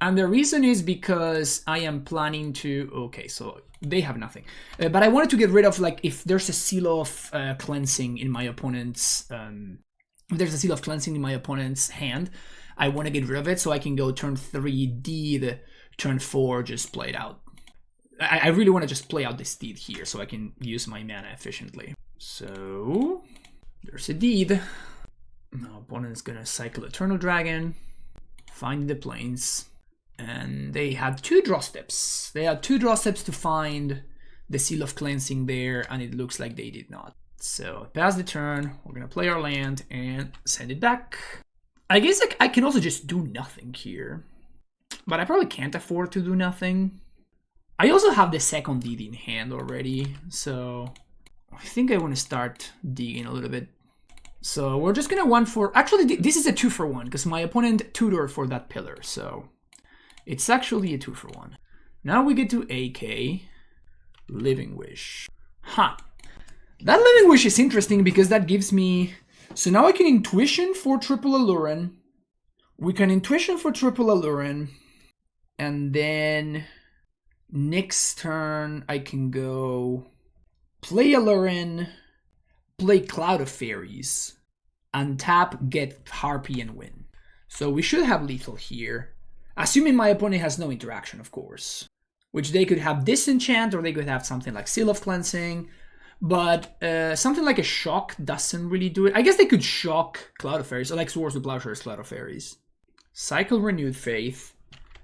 And the reason is because I am planning to... Okay, so they have nothing. But I wanted to get rid of, like, if there's a Seal of Cleansing in my opponent's... if there's a Seal of Cleansing in my opponent's hand, I want to get rid of it so I can go turn 3 Deed, turn 4, just play it out. I really want to just play out this Deed here so I can use my mana efficiently. So, there's a Deed. My opponent's gonna cycle Eternal Dragon, find the plains, and they had 2 draw steps. They had 2 draw steps to find the Seal of Cleansing there, and it looks like they did not. So, pass the turn, we're gonna play our land and send it back. I guess I can also just do nothing here, but I probably can't afford to do nothing. I also have the second Deed in hand already, so I think I want to start digging a little bit. So we're just going to 1 for... Actually, this is a 2 for 1, because my opponent tutored for that pillar, so it's actually a 2 for 1. Now we get to AK, Living Wish. Huh. That Living Wish is interesting because that gives me... So now I can Intuition for triple Aluren. We can Intuition for triple Aluren, and then... Next turn, I can go play Aluren, play Cloud of Fairies, untap, get Harpy, and win. So we should have lethal here, assuming my opponent has no interaction, of course. Which they could have Disenchant, or they could have something like Seal of Cleansing, but something like a Shock doesn't really do it. I guess they could Shock Cloud of Fairies, or like Swords to Plowshares Cloud of Fairies. Cycle Renewed Faith.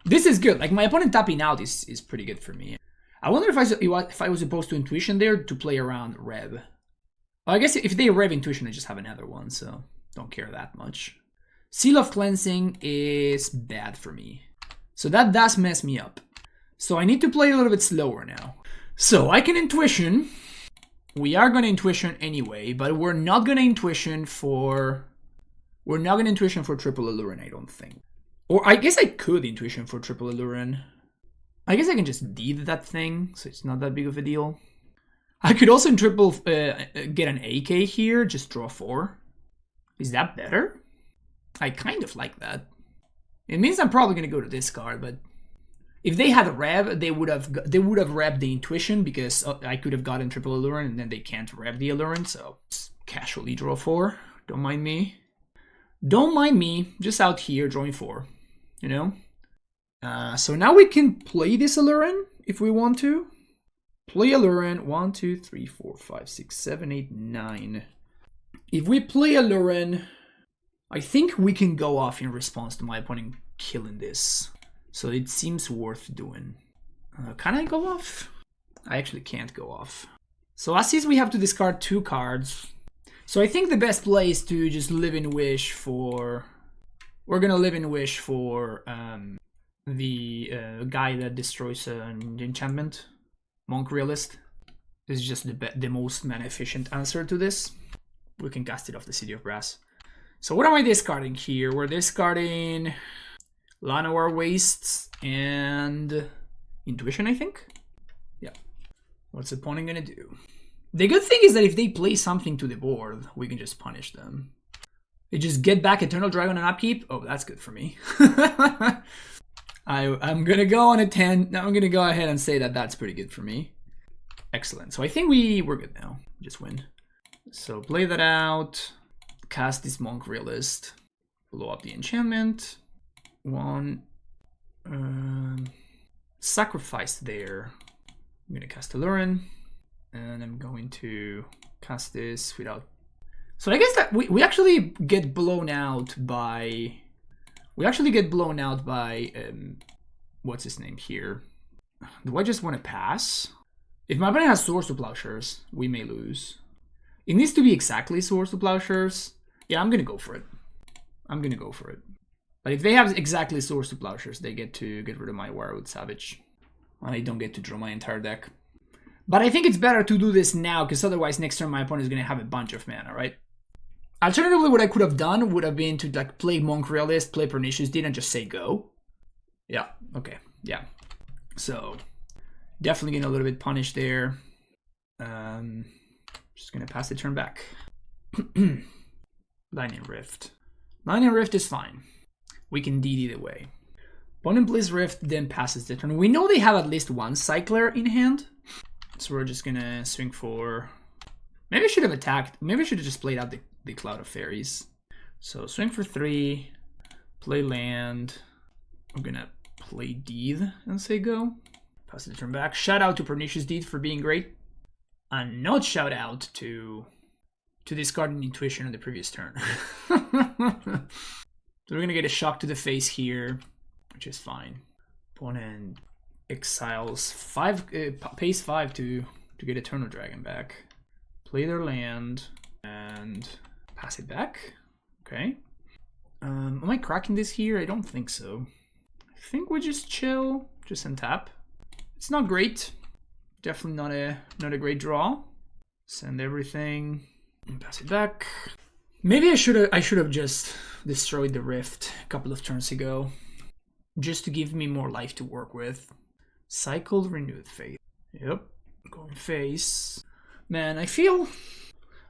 This is good. Like, my opponent tapping out is pretty good for me. I wonder if I was supposed to Intuition there to play around Rev. Well, I guess if they Rev Intuition, I just have another one, so don't care that much. Seal of Cleansing is bad for me. So that does mess me up. So I need to play a little bit slower now. So I can Intuition. We are going to Intuition anyway, but we're not going to Intuition for... We're not going to Intuition for triple Aluren, I don't think. Or I guess I could Intuition for triple Aluren. I guess I can just Deed that thing, so it's not that big of a deal. I could also get an AK here, just draw 4. Is that better? I kind of like that. It means I'm probably going to go to this card, but if they had a Rev, they would have revved the Intuition because I could have gotten triple Aluren and then they can't rev the Aluren, so just casually draw 4. Don't mind me. Don't mind me, just out here drawing 4. You know? So now we can play this Aluren if we want to. Play Aluren. 1, 2, 3, 4, 5, 6, 7, 8, 9. If we play Aluren, I think we can go off in response to my opponent killing this. So it seems worth doing. Can I go off? I actually can't go off. So as is, we have to discard 2 cards. So I think the best play is to just live in Wish for... We're gonna live in Wish for the guy that destroys an enchantment. Monk Realist. This is just the most mana efficient answer to this. We can cast it off the City of Brass. So what am I discarding here? We're discarding Llanowar Wastes and Intuition, I think. Yeah. What's the opponent gonna do? The good thing is that if they play something to the board, we can just punish them. They just get back Eternal Dragon and upkeep. Oh, that's good for me. I'm gonna go on a 10. Now I'm gonna go ahead and say that that's pretty good for me. Excellent. So I think we're good now. Just win. So play that out. Cast this Monk Realist. Blow up the enchantment. One. Sacrifice there. I'm gonna cast Aluren. And I'm going to cast this without... So I guess that we actually get blown out by... what's his name here? Do I just want to pass? If my opponent has Swords to Plowshares, we may lose. It needs to be exactly Swords to Plowshares. Yeah, I'm going to go for it. But if they have exactly Swords to Plowshares, they get to get rid of my Wirewood Savage. And I don't get to draw my entire deck. But I think it's better to do this now, because otherwise next turn my opponent is going to have a bunch of mana, right? Alternatively, what I could have done would have been to like play Monk Realist, play Pernicious Deed, and just say go. Yeah, okay, yeah. So, definitely getting a little bit punished there. Just going to pass the turn back. Lightning Rift. Lightning Rift is fine. We can deed either way. Opponent plays Rift, then passes the turn. We know they have at least one Cycler in hand. So we're just gonna swing for... Maybe I should have attacked. Maybe I should have just played out the Cloud of Fairies. So swing for 3. Play land. I'm gonna play Deed and say go. Pass the turn back. Shout out to Pernicious Deed for being great. And not shout out to discarding Intuition on the previous turn. So we're gonna get a shock to the face here, which is fine. Opponent exiles 5, pays 5 to get Eternal Dragon back. Play their land and pass it back. Okay. Am I cracking this here? I don't think so. I think we just chill, just untap. It's not great. Definitely not a great draw. Send everything and pass it back. Maybe I should have just destroyed the Rift a couple of turns ago, just to give me more life to work with. Cycled Renewed Faith. Yep, going face. Man, I feel...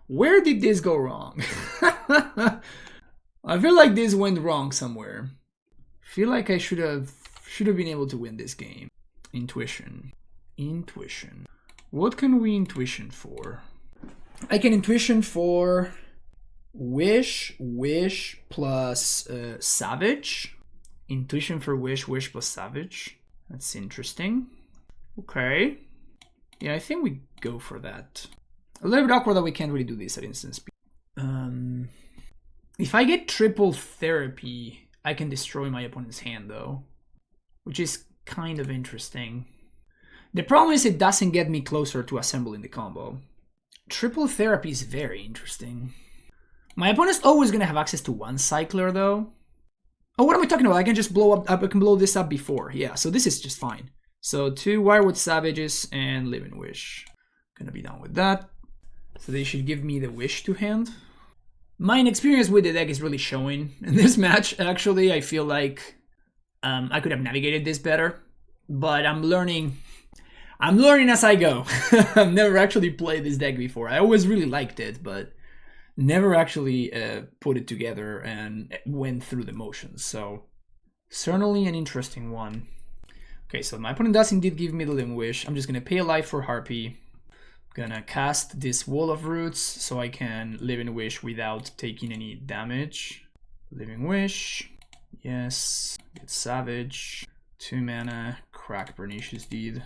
Where did this go wrong? I feel like this went wrong somewhere. I feel like I should have been able to win this game. Intuition. What can we Intuition for? I can Intuition for Wish plus Savage. Intuition for Wish plus Savage. That's interesting. Okay. Yeah, I think we go for that. A little bit awkward that we can't really do this at instant speed. If I get triple therapy, I can destroy my opponent's hand though, which is kind of interesting. The problem is it doesn't get me closer to assembling the combo. Triple therapy is very interesting. My opponent's always gonna have access to one Cycler though. Oh, what am I talking about? I can just blow up. I can blow this up before. Yeah, so this is just fine. So 2 Wirewood Savages and Living Wish. Gonna be done with that. So they should give me the Wish to hand. My inexperience with the deck is really showing in this match. Actually, I feel like I could have navigated this better, but I'm learning as I go. I've never actually played this deck before. I always really liked it, but never actually put it together and went through the motions. So certainly an interesting one. Okay, so my opponent does indeed give me the Living Wish. I'm just gonna pay a life for Harpy. Gonna cast this Wall of Roots so I can Living Wish without taking any damage. Living Wish. Yes. Get Savage. 2 mana. Crack Pernicious Deed.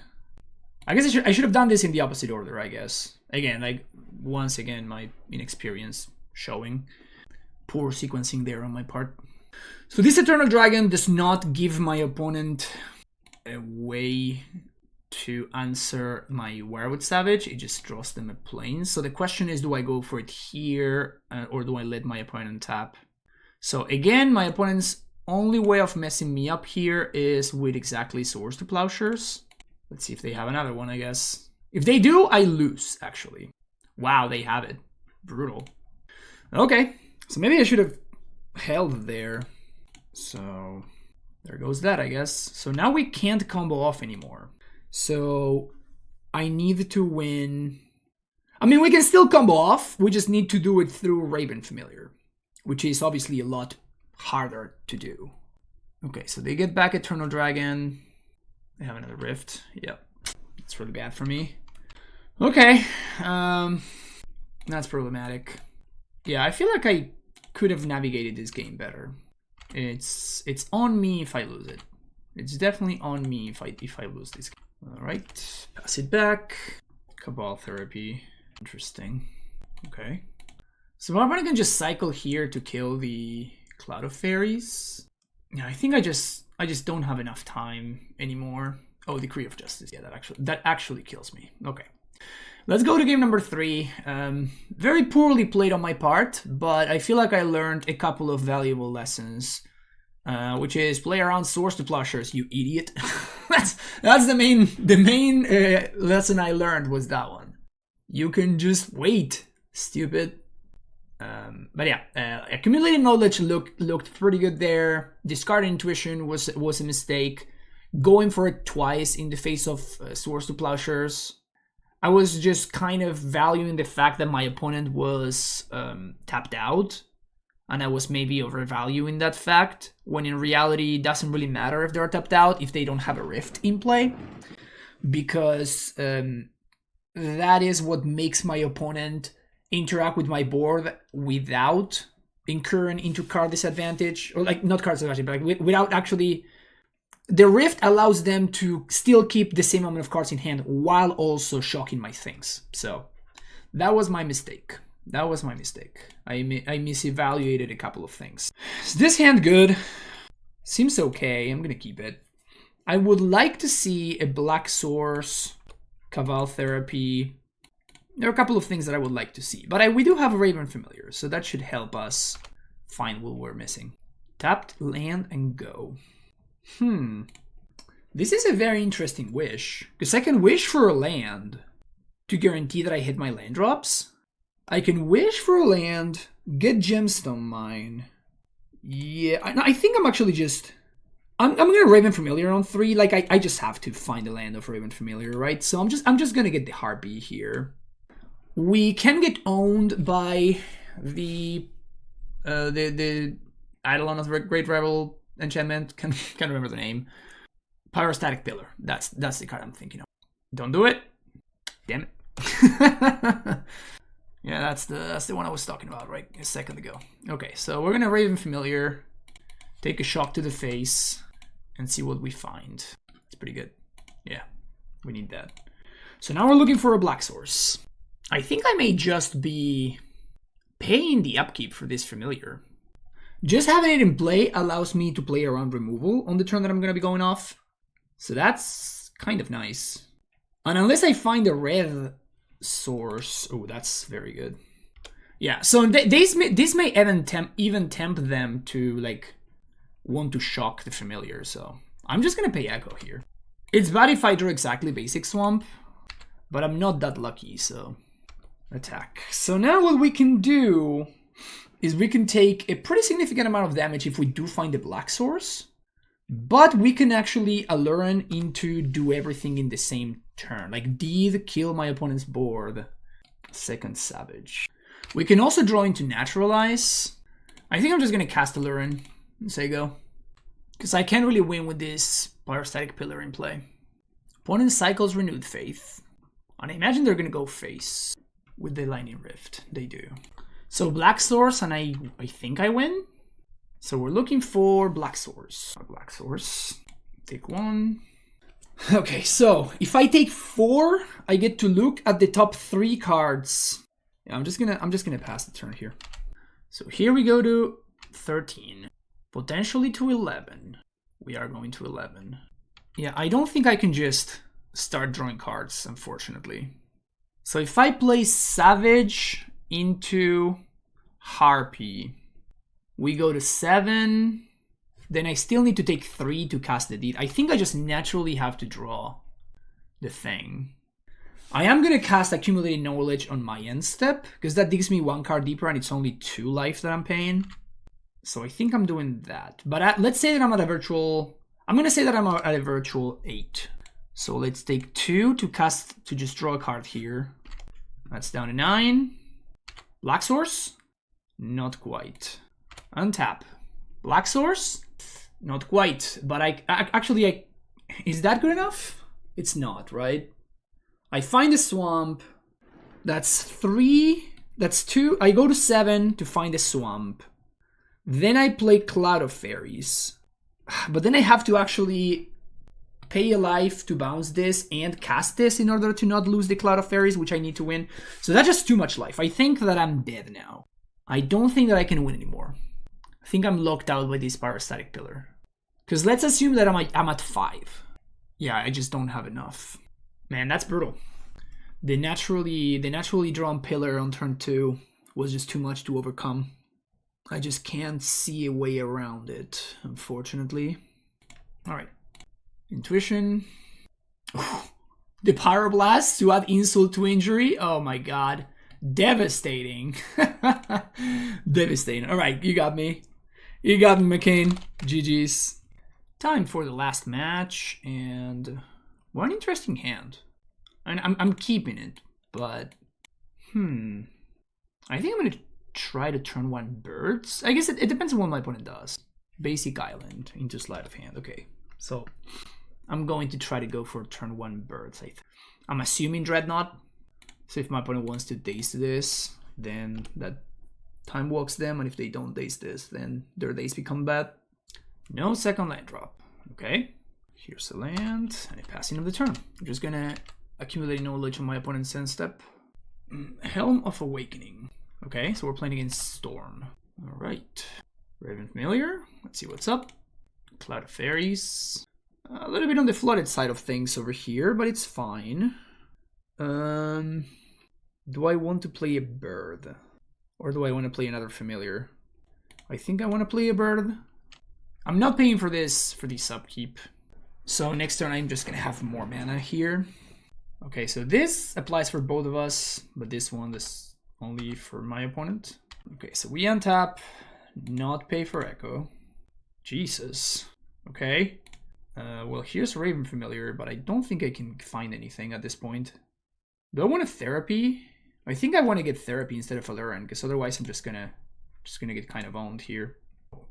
I guess I should have done this in the opposite order, I guess. Again, like, once again, my inexperience showing. Poor sequencing there on my part. So this Eternal Dragon does not give my opponent a way to answer my Wirewood Savage. It just draws them a plane. So the question is, do I go for it here or do I let my opponent tap? So again, my opponent's only way of messing me up here is with exactly Swords to Plowshares. Let's see if they have another one, I guess. If they do, I lose, actually. Wow, they have it. Brutal. Okay, so maybe I should have held there. So There goes that, I guess. So now we can't combo off anymore. So I need to win. I mean, we can still combo off. We just need to do it through Raven Familiar, which is obviously a lot harder to do. Okay, so they get back Eternal Dragon. They have another Rift. Yep, that's really bad for me. Okay, that's problematic. Yeah, I feel like I could have navigated this game better. It's on me if I lose it. It's definitely on me if I lose this game. All right, pass it back. Cabal Therapy. Interesting. Okay. So Barbarian can just cycle here to kill the Cloud of Fairies. Yeah, I think I just don't have enough time anymore. Oh, Decree of Justice. Yeah, that actually kills me. Okay. Let's go to game number 3. Very poorly played on my part, but I feel like I learned a couple of valuable lessons, which is play around Swords to Plowshares, you idiot. that's the main lesson I learned was that one. You can just wait, stupid. But yeah, accumulated knowledge looked pretty good there. Discarded intuition was a mistake. Going for it twice in the face of Swords to Plowshares. I was just kind of valuing the fact that my opponent was tapped out, and I was maybe overvaluing that fact, when in reality it doesn't really matter if they're tapped out if they don't have a Rift in play, because that is what makes my opponent interact with my board without incurring into card disadvantage, or like not card disadvantage, but like without actually. The Rift allows them to still keep the same amount of cards in hand while also shocking my things. So that was my mistake. I misevaluated a couple of things. Is this hand good? Seems okay. I'm gonna keep it. I would like to see a Black Source, Cabal Therapy. There are a couple of things that I would like to see. But we do have a Raven Familiar, so that should help us find what we're missing. Tapped, land, and go. This is a very interesting wish, because I can wish for a land to guarantee that I hit my land drops. I can wish for a land, get Gemstone Mine. Yeah, I think I'm actually just... I'm gonna Raven Familiar on 3. Like, I just have to find a land of Raven Familiar, right? So I'm just gonna get the Harpy here. We can get owned by the Eidolon of the Great Rebel enchantment. Can't remember the name. Pyrostatic Pillar. That's the card I'm thinking of. Don't do it. Damn it. Yeah, that's the one I was talking about right a second ago. Okay, so we're gonna Raven Familiar, take a shock to the face, and see what we find. It's pretty good. Yeah, we need that. So now we're looking for a Black Source. I think I may just be paying the upkeep for this Familiar. Just having it in play allows me to play around removal on the turn that I'm going to be going off. So that's kind of nice. And unless I find a red source... Oh, that's very good. Yeah, so this may even tempt them to, like, want to shock the Familiar. So I'm just going to pay Echo here. It's bad if I draw exactly basic Swamp, but I'm not that lucky, so... Attack. So now what we can do... is we can take a pretty significant amount of damage if we do find a Black Source, but we can actually Aluren into do everything in the same turn. Like, Deed, kill my opponent's board. Second Savage. We can also draw into Naturalize. I think I'm just going to cast Aluren and say go, because I can't really win with this Pyrostatic Pillar in play. Opponent cycles Renewed Faith, and I imagine they're going to go face with the Lightning Rift. They do. So Black Source, and I think I win. So we're looking for Black Source. Black Source. Take 1. Okay, so if I take 4, I get to look at the top 3 cards. Yeah, I'm just gonna pass the turn here. So here we go to 13. Potentially to 11. We are going to 11. Yeah, I don't think I can just start drawing cards, unfortunately. So if I play Savage into Harpy, we go to 7, then I still need to take 3 to cast the Deed. I think I just naturally have to draw the thing. I am going to cast Accumulated Knowledge on my end step, because that digs me 1 card deeper and it's only 2 life that I'm paying. So I think I'm doing that. But let's say that I'm at a virtual... I'm going to say that I'm at a virtual 8. So let's take 2 to cast, to just draw a card here. That's down to 9. Black Source? Not quite. Untap. Black Source? Not quite. But actually, is that good enough? It's not, right? I find a swamp. That's 3. That's 2. I go to 7 to find a swamp. Then I play Cloud of Fairies. But then I have to actually pay a life to bounce this and cast this in order to not lose the Cloud of Fairies, which I need to win. So that's just too much life. I think that I'm dead now. I don't think that I can win anymore. I think I'm locked out by this Pyrostatic Pillar. Because let's assume that I'm at 5. Yeah, I just don't have enough. Man, that's brutal. The naturally drawn pillar on turn 2 was just too much to overcome. I just can't see a way around it, unfortunately. Alright. Intuition. The Pyroblast to add insult to injury. Oh my god. Devastating. Devastating. Alright, you got me. You got me, McCain. GG's. Time for the last match, and what an interesting hand. I'm keeping it, but I think I'm gonna try to turn 1 birds. I guess it depends on what my opponent does. Basic island into sleight of hand. Okay, so I'm going to try to go for turn 1 birds. I'm assuming Dreadnought. So if my opponent wants to daze this, then that time walks them, and if they don't daze this, then their days become bad. No second land drop. Okay, here's a land, and I pass in of the turn. I'm just gonna accumulate knowledge on my opponent's end step. Helm of Awakening. Okay, so we're playing against Storm. All right, Raven Familiar. Let's see what's up. Cloud of Fairies. A little bit on the flooded side of things over here, but it's fine. Do I want to play a bird? Or do I want to play another familiar? I think I want to play a bird. I'm not paying for this, for the upkeep. So next turn I'm just going to have more mana here. Okay, so this applies for both of us, but this one is only for my opponent. Okay, so we untap, not pay for Echo. Jesus. Okay. Well, here's Raven Familiar, but I don't think I can find anything at this point. Do I want a Therapy? I think I want to get Therapy instead of Aluren, because otherwise I'm just gonna get kind of owned here.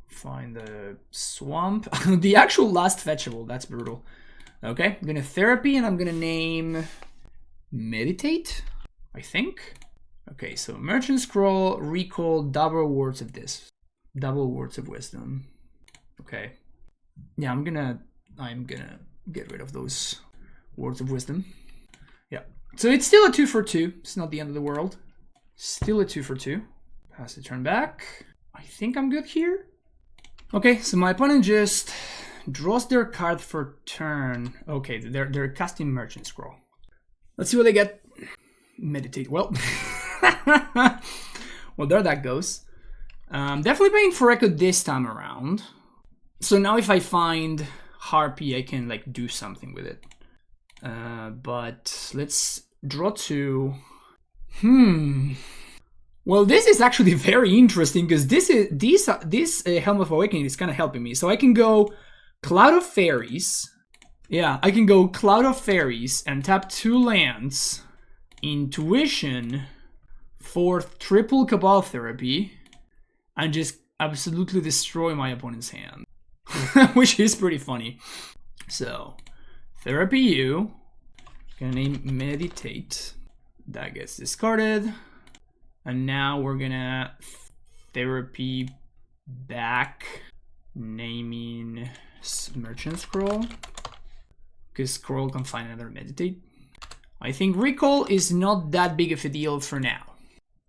Find the swamp. The actual last fetchable, that's brutal. Okay, I'm gonna Therapy, and I'm gonna name Meditate, I think. Okay, so Merchant Scroll, Recall, double Words of this. Double Words of Wisdom. Okay. Yeah, I'm gonna get rid of those Words of Wisdom. Yeah. So it's still a 2 for 2. It's not the end of the world. Still a 2 for 2. Pass the turn back. I think I'm good here. Okay, so my opponent just draws their card for turn. Okay, they're casting Merchant Scroll. Let's see what they get. Meditate. Well, well, there that goes. Definitely paying for Echo this time around. So now if I find Harpy, I can like do something with it. But let's draw 2. Well, this is actually very interesting because this Helm of Awakening is kind of helping me. So I can go Cloud of Fairies. Yeah, I can go Cloud of Fairies and tap 2 lands, Intuition for triple Cabal Therapy, and just absolutely destroy my opponent's hand, which is pretty funny. So, Therapy U, gonna name Meditate. That gets discarded. And now we're gonna Therapy back, naming Merchant Scroll, because Scroll can find another Meditate. I think Recall is not that big of a deal for now,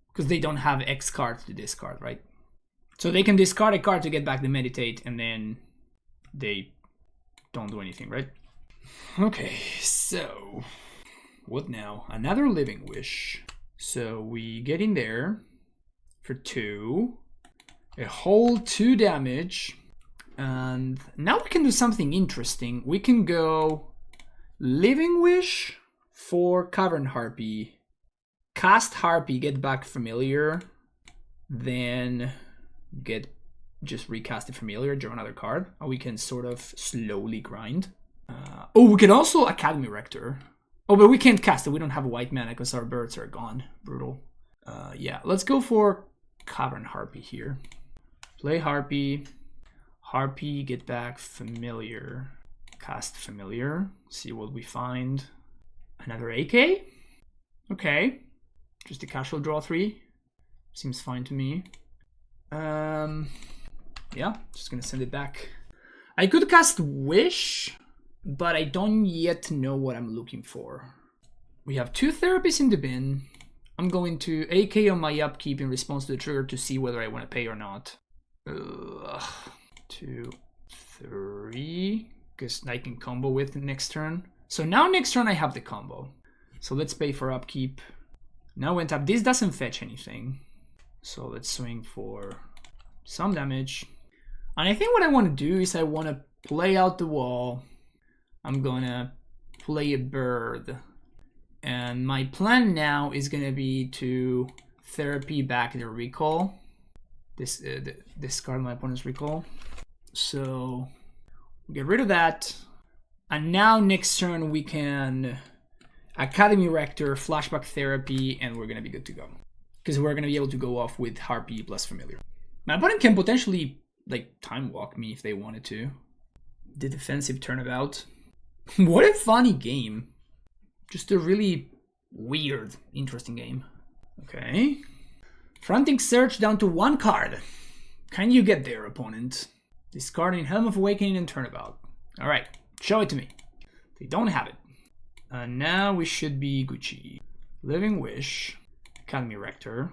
because they don't have X cards to discard, right? So they can discard a card to get back the Meditate, and then they don't do anything, right? Okay, so what now? Another Living Wish. So we get in there for 2, a whole 2 damage, and now we can do something interesting. We can go Living Wish for Cavern Harpy, cast Harpy, get back Familiar, then get just recast the familiar, draw another card, and we can sort of slowly grind. Oh, we can also Academy Rector. Oh, but we can't cast it. We don't have a white mana because our birds are gone. Brutal. Yeah, let's go for Cavern Harpy here. Play Harpy. Harpy, get back familiar. Cast familiar. See what we find. Another AK? Okay. Just a casual draw 3. Seems fine to me. Yeah, just gonna send it back. I could cast Wish, but I don't yet know what I'm looking for. We have 2 therapies in the bin. I'm going to AK on my upkeep in response to the trigger to see whether I want to pay or not. 2, 3, because I can combo with next turn. So now next turn I have the combo. So let's pay for upkeep. Now went up. This doesn't fetch anything. So let's swing for some damage. And I think what I want to do is I want to play out the wall. I'm gonna play a bird. And my plan now is gonna be to therapy back the recall. Discard my opponent's recall. So get rid of that. And now next turn we can Academy Rector, Flashback Therapy, and we're gonna be good to go. Because we're gonna be able to go off with Harpy plus Familiar. My opponent can potentially like time walk me if they wanted to. The defensive turnabout. What a funny game. Just a really weird, interesting game. Okay. Frantic Search down to 1 card. Can you get there, opponent? Discarding Helm of Awakening and Turnabout. Alright, show it to me. They don't have it. And now we should be Gucci. Living Wish. Academy Rector.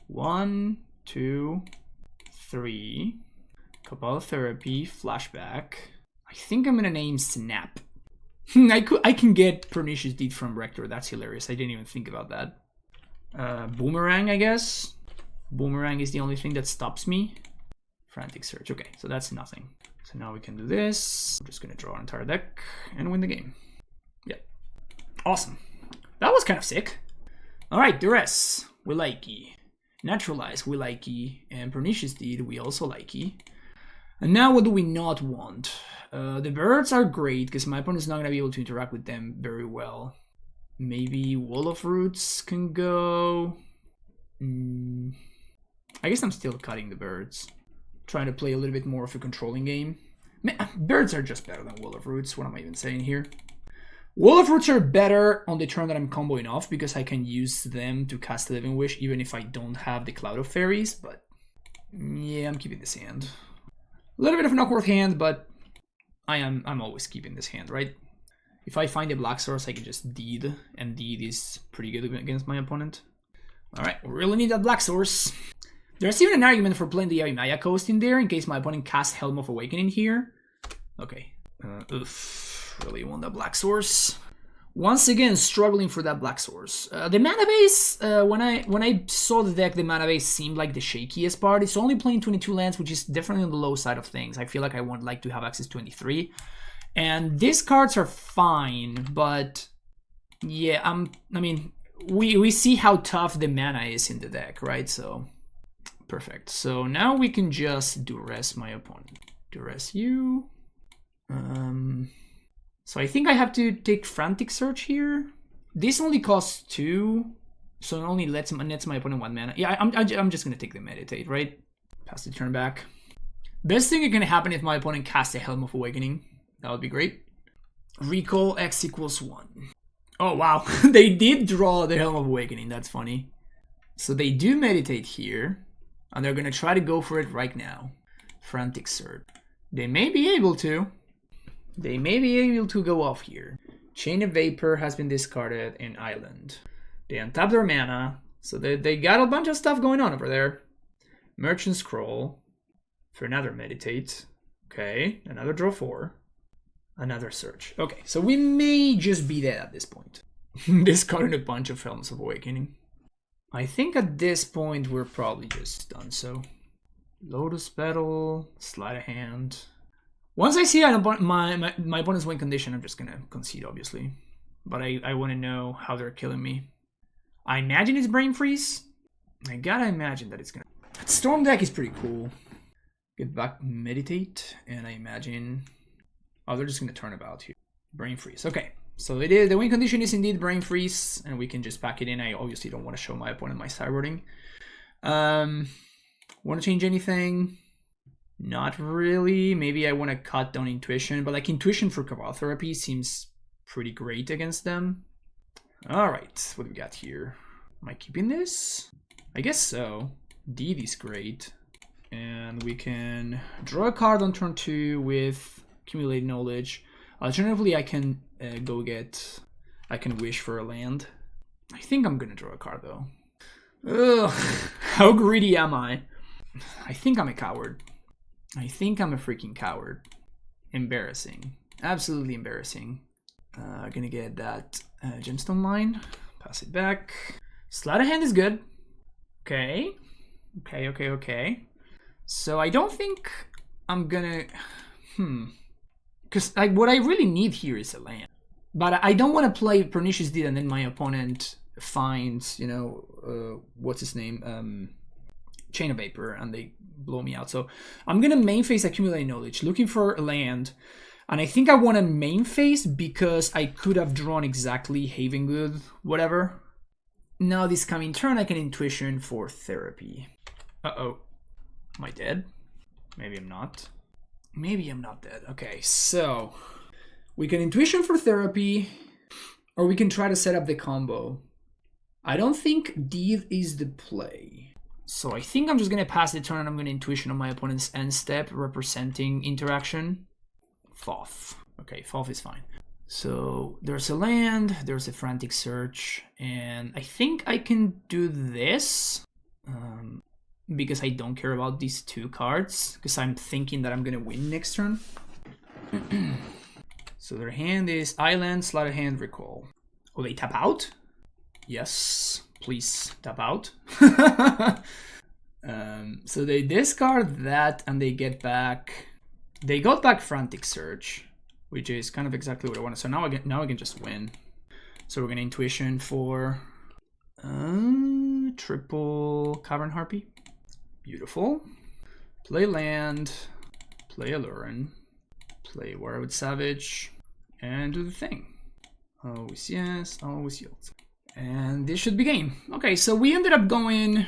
1, 2, 3. Cabal Therapy. Flashback. I think I'm gonna name Snap. I can get Pernicious Deed from Rector. That's hilarious. I didn't even think about that. Boomerang, I guess. Boomerang is the only thing that stops me. Frantic Search. Okay, so that's nothing. So now we can do this. I'm just gonna draw an entire deck and win the game. Yeah. Awesome. That was kind of sick. Alright, Duress. We likey. Naturalize, we likey. And Pernicious Deed, we also likey. And now what do we not want? The birds are great because my opponent's not going to be able to interact with them very well. Maybe Wall of Roots can go. I guess I'm still cutting the birds. Trying to play a little bit more of a controlling game. Birds are just better than Wall of Roots. What am I even saying here? Wall of Roots are better on the turn that I'm comboing off because I can use them to cast Living Wish even if I don't have the Cloud of Fairies. But yeah, I'm keeping this hand. A little bit of an awkward hand, but I'm always keeping this hand, right? If I find a black source, I can just deed, and deed is pretty good against my opponent. Alright, we really need that black source. There's even an argument for playing the Arimaya Coast in there in case my opponent casts Helm of Awakening here. Okay. Really want that black source. Once again, struggling for that black source. The mana base, when I saw the deck, the mana base seemed like the shakiest part. It's only playing 22 lands, which is definitely on the low side of things. I feel like I would like to have access to 23. And these cards are fine, but yeah, I mean, we see how tough the mana is in the deck, right? So, perfect. So now we can just duress my opponent. Duress you. So I think I have to take Frantic Search here. This only costs 2, so it only nets my opponent 1 mana. Yeah, I'm just gonna take the Meditate, right? Pass the turn back. Best thing that can happen if my opponent casts a Helm of Awakening. That would be great. Recall X equals 1. Oh wow, they did draw the Helm of Awakening. That's funny. So they do Meditate here, and they're gonna try to go for it right now. Frantic Search. They may be able to. They may be able to go off here. Chain of Vapor has been discarded in Island. They untap their mana, so they got a bunch of stuff going on over there. Merchant Scroll for another Meditate. Okay, another draw 4. Another Search. Okay, so we may just be dead at this point. Discarding a bunch of Helms of Awakening. I think at this point we're probably just done so. Lotus Petal, Sleight of Hand. Once I see my opponent's win condition, I'm just going to concede, obviously. But I want to know how they're killing me. I imagine it's Brain Freeze. I gotta imagine that it's going to... That Storm deck is pretty cool. Get back, meditate, and I imagine... Oh, they're just going to turn about here. Brain freeze. Okay, so it is, the win condition is indeed brain freeze, and we can just pack it in. I obviously don't want to show my opponent my sideboarding. Want to change anything? Not really. Maybe I want to cut down intuition, but like intuition for Cabal Therapy seems pretty great against them. All right, what do we got here? Am I keeping this? I guess so. Deed is great. And we can draw a card on turn 2 with Accumulate Knowledge. Alternatively, I can I can wish for a land. I think I'm gonna draw a card though. Ugh, how greedy am I? I think I'm a coward. I think I'm a freaking coward. Embarrassing. Absolutely embarrassing. Gonna get that gemstone line. Pass it back. Sleight of hand is good. Okay. Okay. So I don't think I'm gonna... Because what I really need here is a land. But I don't want to play Pernicious Deed and then my opponent finds, you know, what's his name? Chain of Vapor, and they blow me out. So I'm gonna main phase Accumulate Knowledge, looking for a land. And I think I want to main phase because I could have drawn exactly Haven Good, whatever. Now this coming turn I can Intuition for Therapy. Uh-oh. Am I dead? Maybe I'm not. Maybe I'm not dead. Okay, so we can Intuition for Therapy, or we can try to set up the combo. I don't think Deed is the play. So I think I'm just going to pass the turn and I'm going to Intuition on my opponent's end step, representing interaction. Thoth. Okay, Thoth is fine. So there's a land, there's a Frantic Search, and I think I can do this. Because I don't care about these 2 cards, because I'm thinking that I'm gonna win next turn. So their hand is Island, Sleight of Hand, Recall. Oh, they tap out? Yes, please tap out. So they discard that and they get back... They got back Frantic Search, which is kind of exactly what I wanted. So now I can just win. So we're gonna Intuition for... triple Cavern Harpy. Beautiful. Play land, play Aluren, play Wirewood Savage, and do the thing. Always yes, always yield. And this should be game. Okay, so we ended up going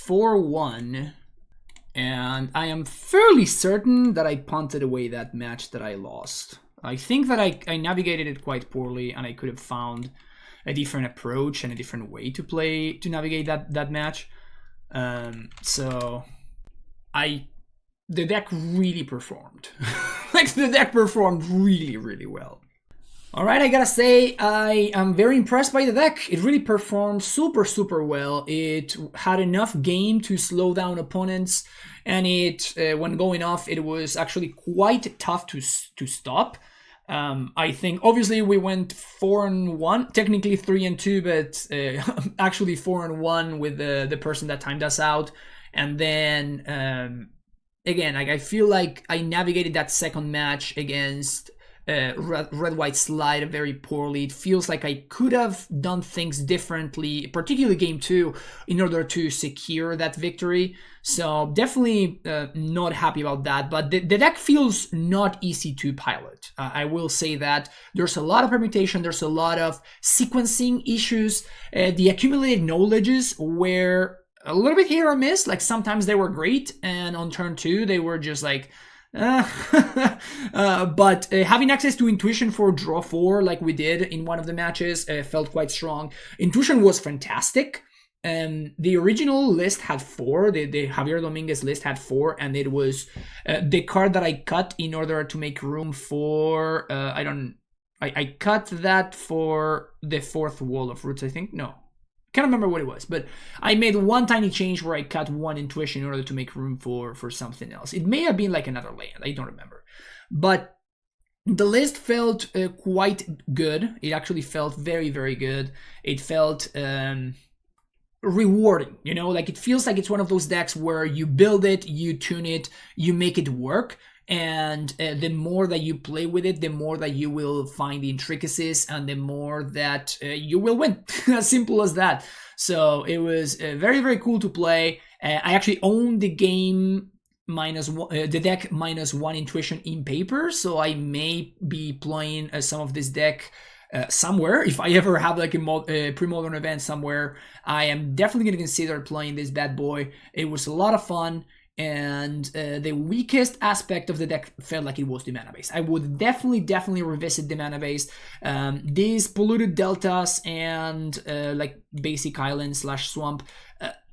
4-1, and I am fairly certain that I punted away that match that I lost. I think that I navigated it quite poorly, and I could have found a different approach and a different way to navigate that match. So the deck really performed. Like the deck performed really well. All right, I gotta say I am very impressed by the deck. It really performed super well. It had enough game to slow down opponents, and it when going off it was actually quite tough to stop. I think obviously we went 4-1, technically 3-2, but actually 4-1 with the person that timed us out. And then again, like I feel like I navigated that second match against Red-White Slide very poorly. It feels like I could have done things differently, particularly game 2, in order to secure that victory. So definitely not happy about that, but the deck feels not easy to pilot. I will say that there's a lot of permutation, there's a lot of sequencing issues. The accumulated knowledges were a little bit hit or miss. Like sometimes they were great, and on turn 2 they were just like but having access to Intuition for draw 4 like we did in one of the matches felt quite strong. Intuition was fantastic. The original list had 4. The Javier Dominguez list had 4, and it was the card that I cut in order to make room for I cut that for the 4th Wall of Roots, I think. No, can't remember what it was, but I made one tiny change where I cut 1 Intuition in order to make room for something else. It may have been like another land, I don't remember, but the list felt quite good. It actually felt very good. It felt rewarding, you know, like it feels like it's one of those decks where you build it, you tune it, you make it work, and the more that you play with it, the more that you will find the intricacies, and the more that you will win. As simple as that. So it was very cool to play. I actually owned the game the deck -1 intuition in paper, so I may be playing some of this deck somewhere. If I ever have like a pre-modern event somewhere, I am definitely going to consider playing this bad boy. It was a lot of fun, and the weakest aspect of the deck felt like it was the mana base. I would definitely revisit the mana base. These polluted deltas and like basic island / swamp,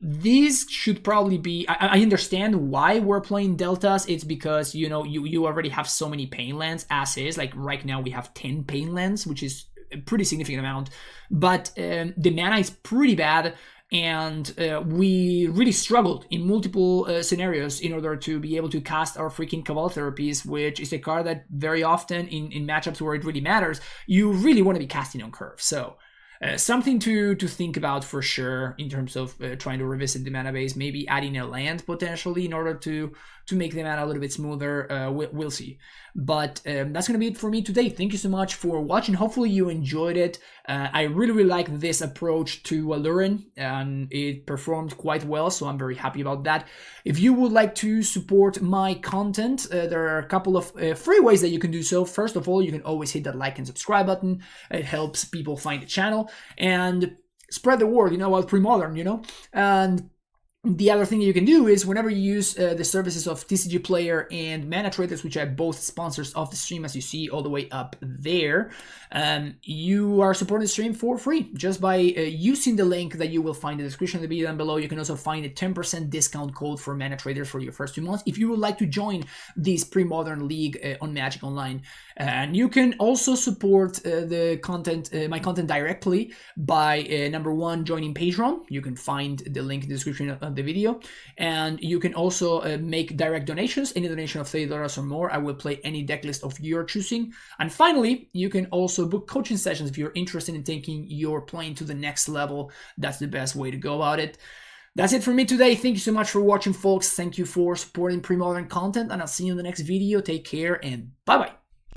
these should probably be. I understand why we're playing deltas. It's because you already have so many pain lands as is. Like right now we have 10 pain lands, which is a pretty significant amount, but the mana is pretty bad. And we really struggled in multiple scenarios in order to be able to cast our freaking Cabal Therapies, which is a card that very often in matchups where it really matters, you really want to be casting on curve. So something to think about for sure in terms of trying to revisit the mana base, maybe adding a land potentially in order to make the mana a little bit smoother. We'll see. But that's going to be it for me today. Thank you so much for watching. Hopefully you enjoyed it. I really like this approach to Aluren, and it performed quite well, so I'm very happy about that. If you would like to support my content, there are a couple of free ways that you can do so. First of all, you can always hit that like and subscribe button. It helps people find the channel and spread the word, about Premodern, and the other thing that you can do is whenever you use the services of TCG Player and Mana Traders, which are both sponsors of the stream, as you see all the way up there, you are supporting the stream for free just by using the link that you will find in the description of the video down below. You can also find a 10% discount code for Mana Traders for your first 2 months if you would like to join this Premodern League on Magic Online. And you can also support the content, my content directly by number one, joining Patreon. You can find the link in the description of the video, and you can also make direct donations. Any donation of $30 or more, I will play any deck list of your choosing. And finally, you can also book coaching sessions if you're interested in taking your playing to the next level. That's the best way to go about it. That's it for me today. Thank you so much for watching, folks. Thank you for supporting Premodern content, and I'll see you in the next video. Take care and bye-bye.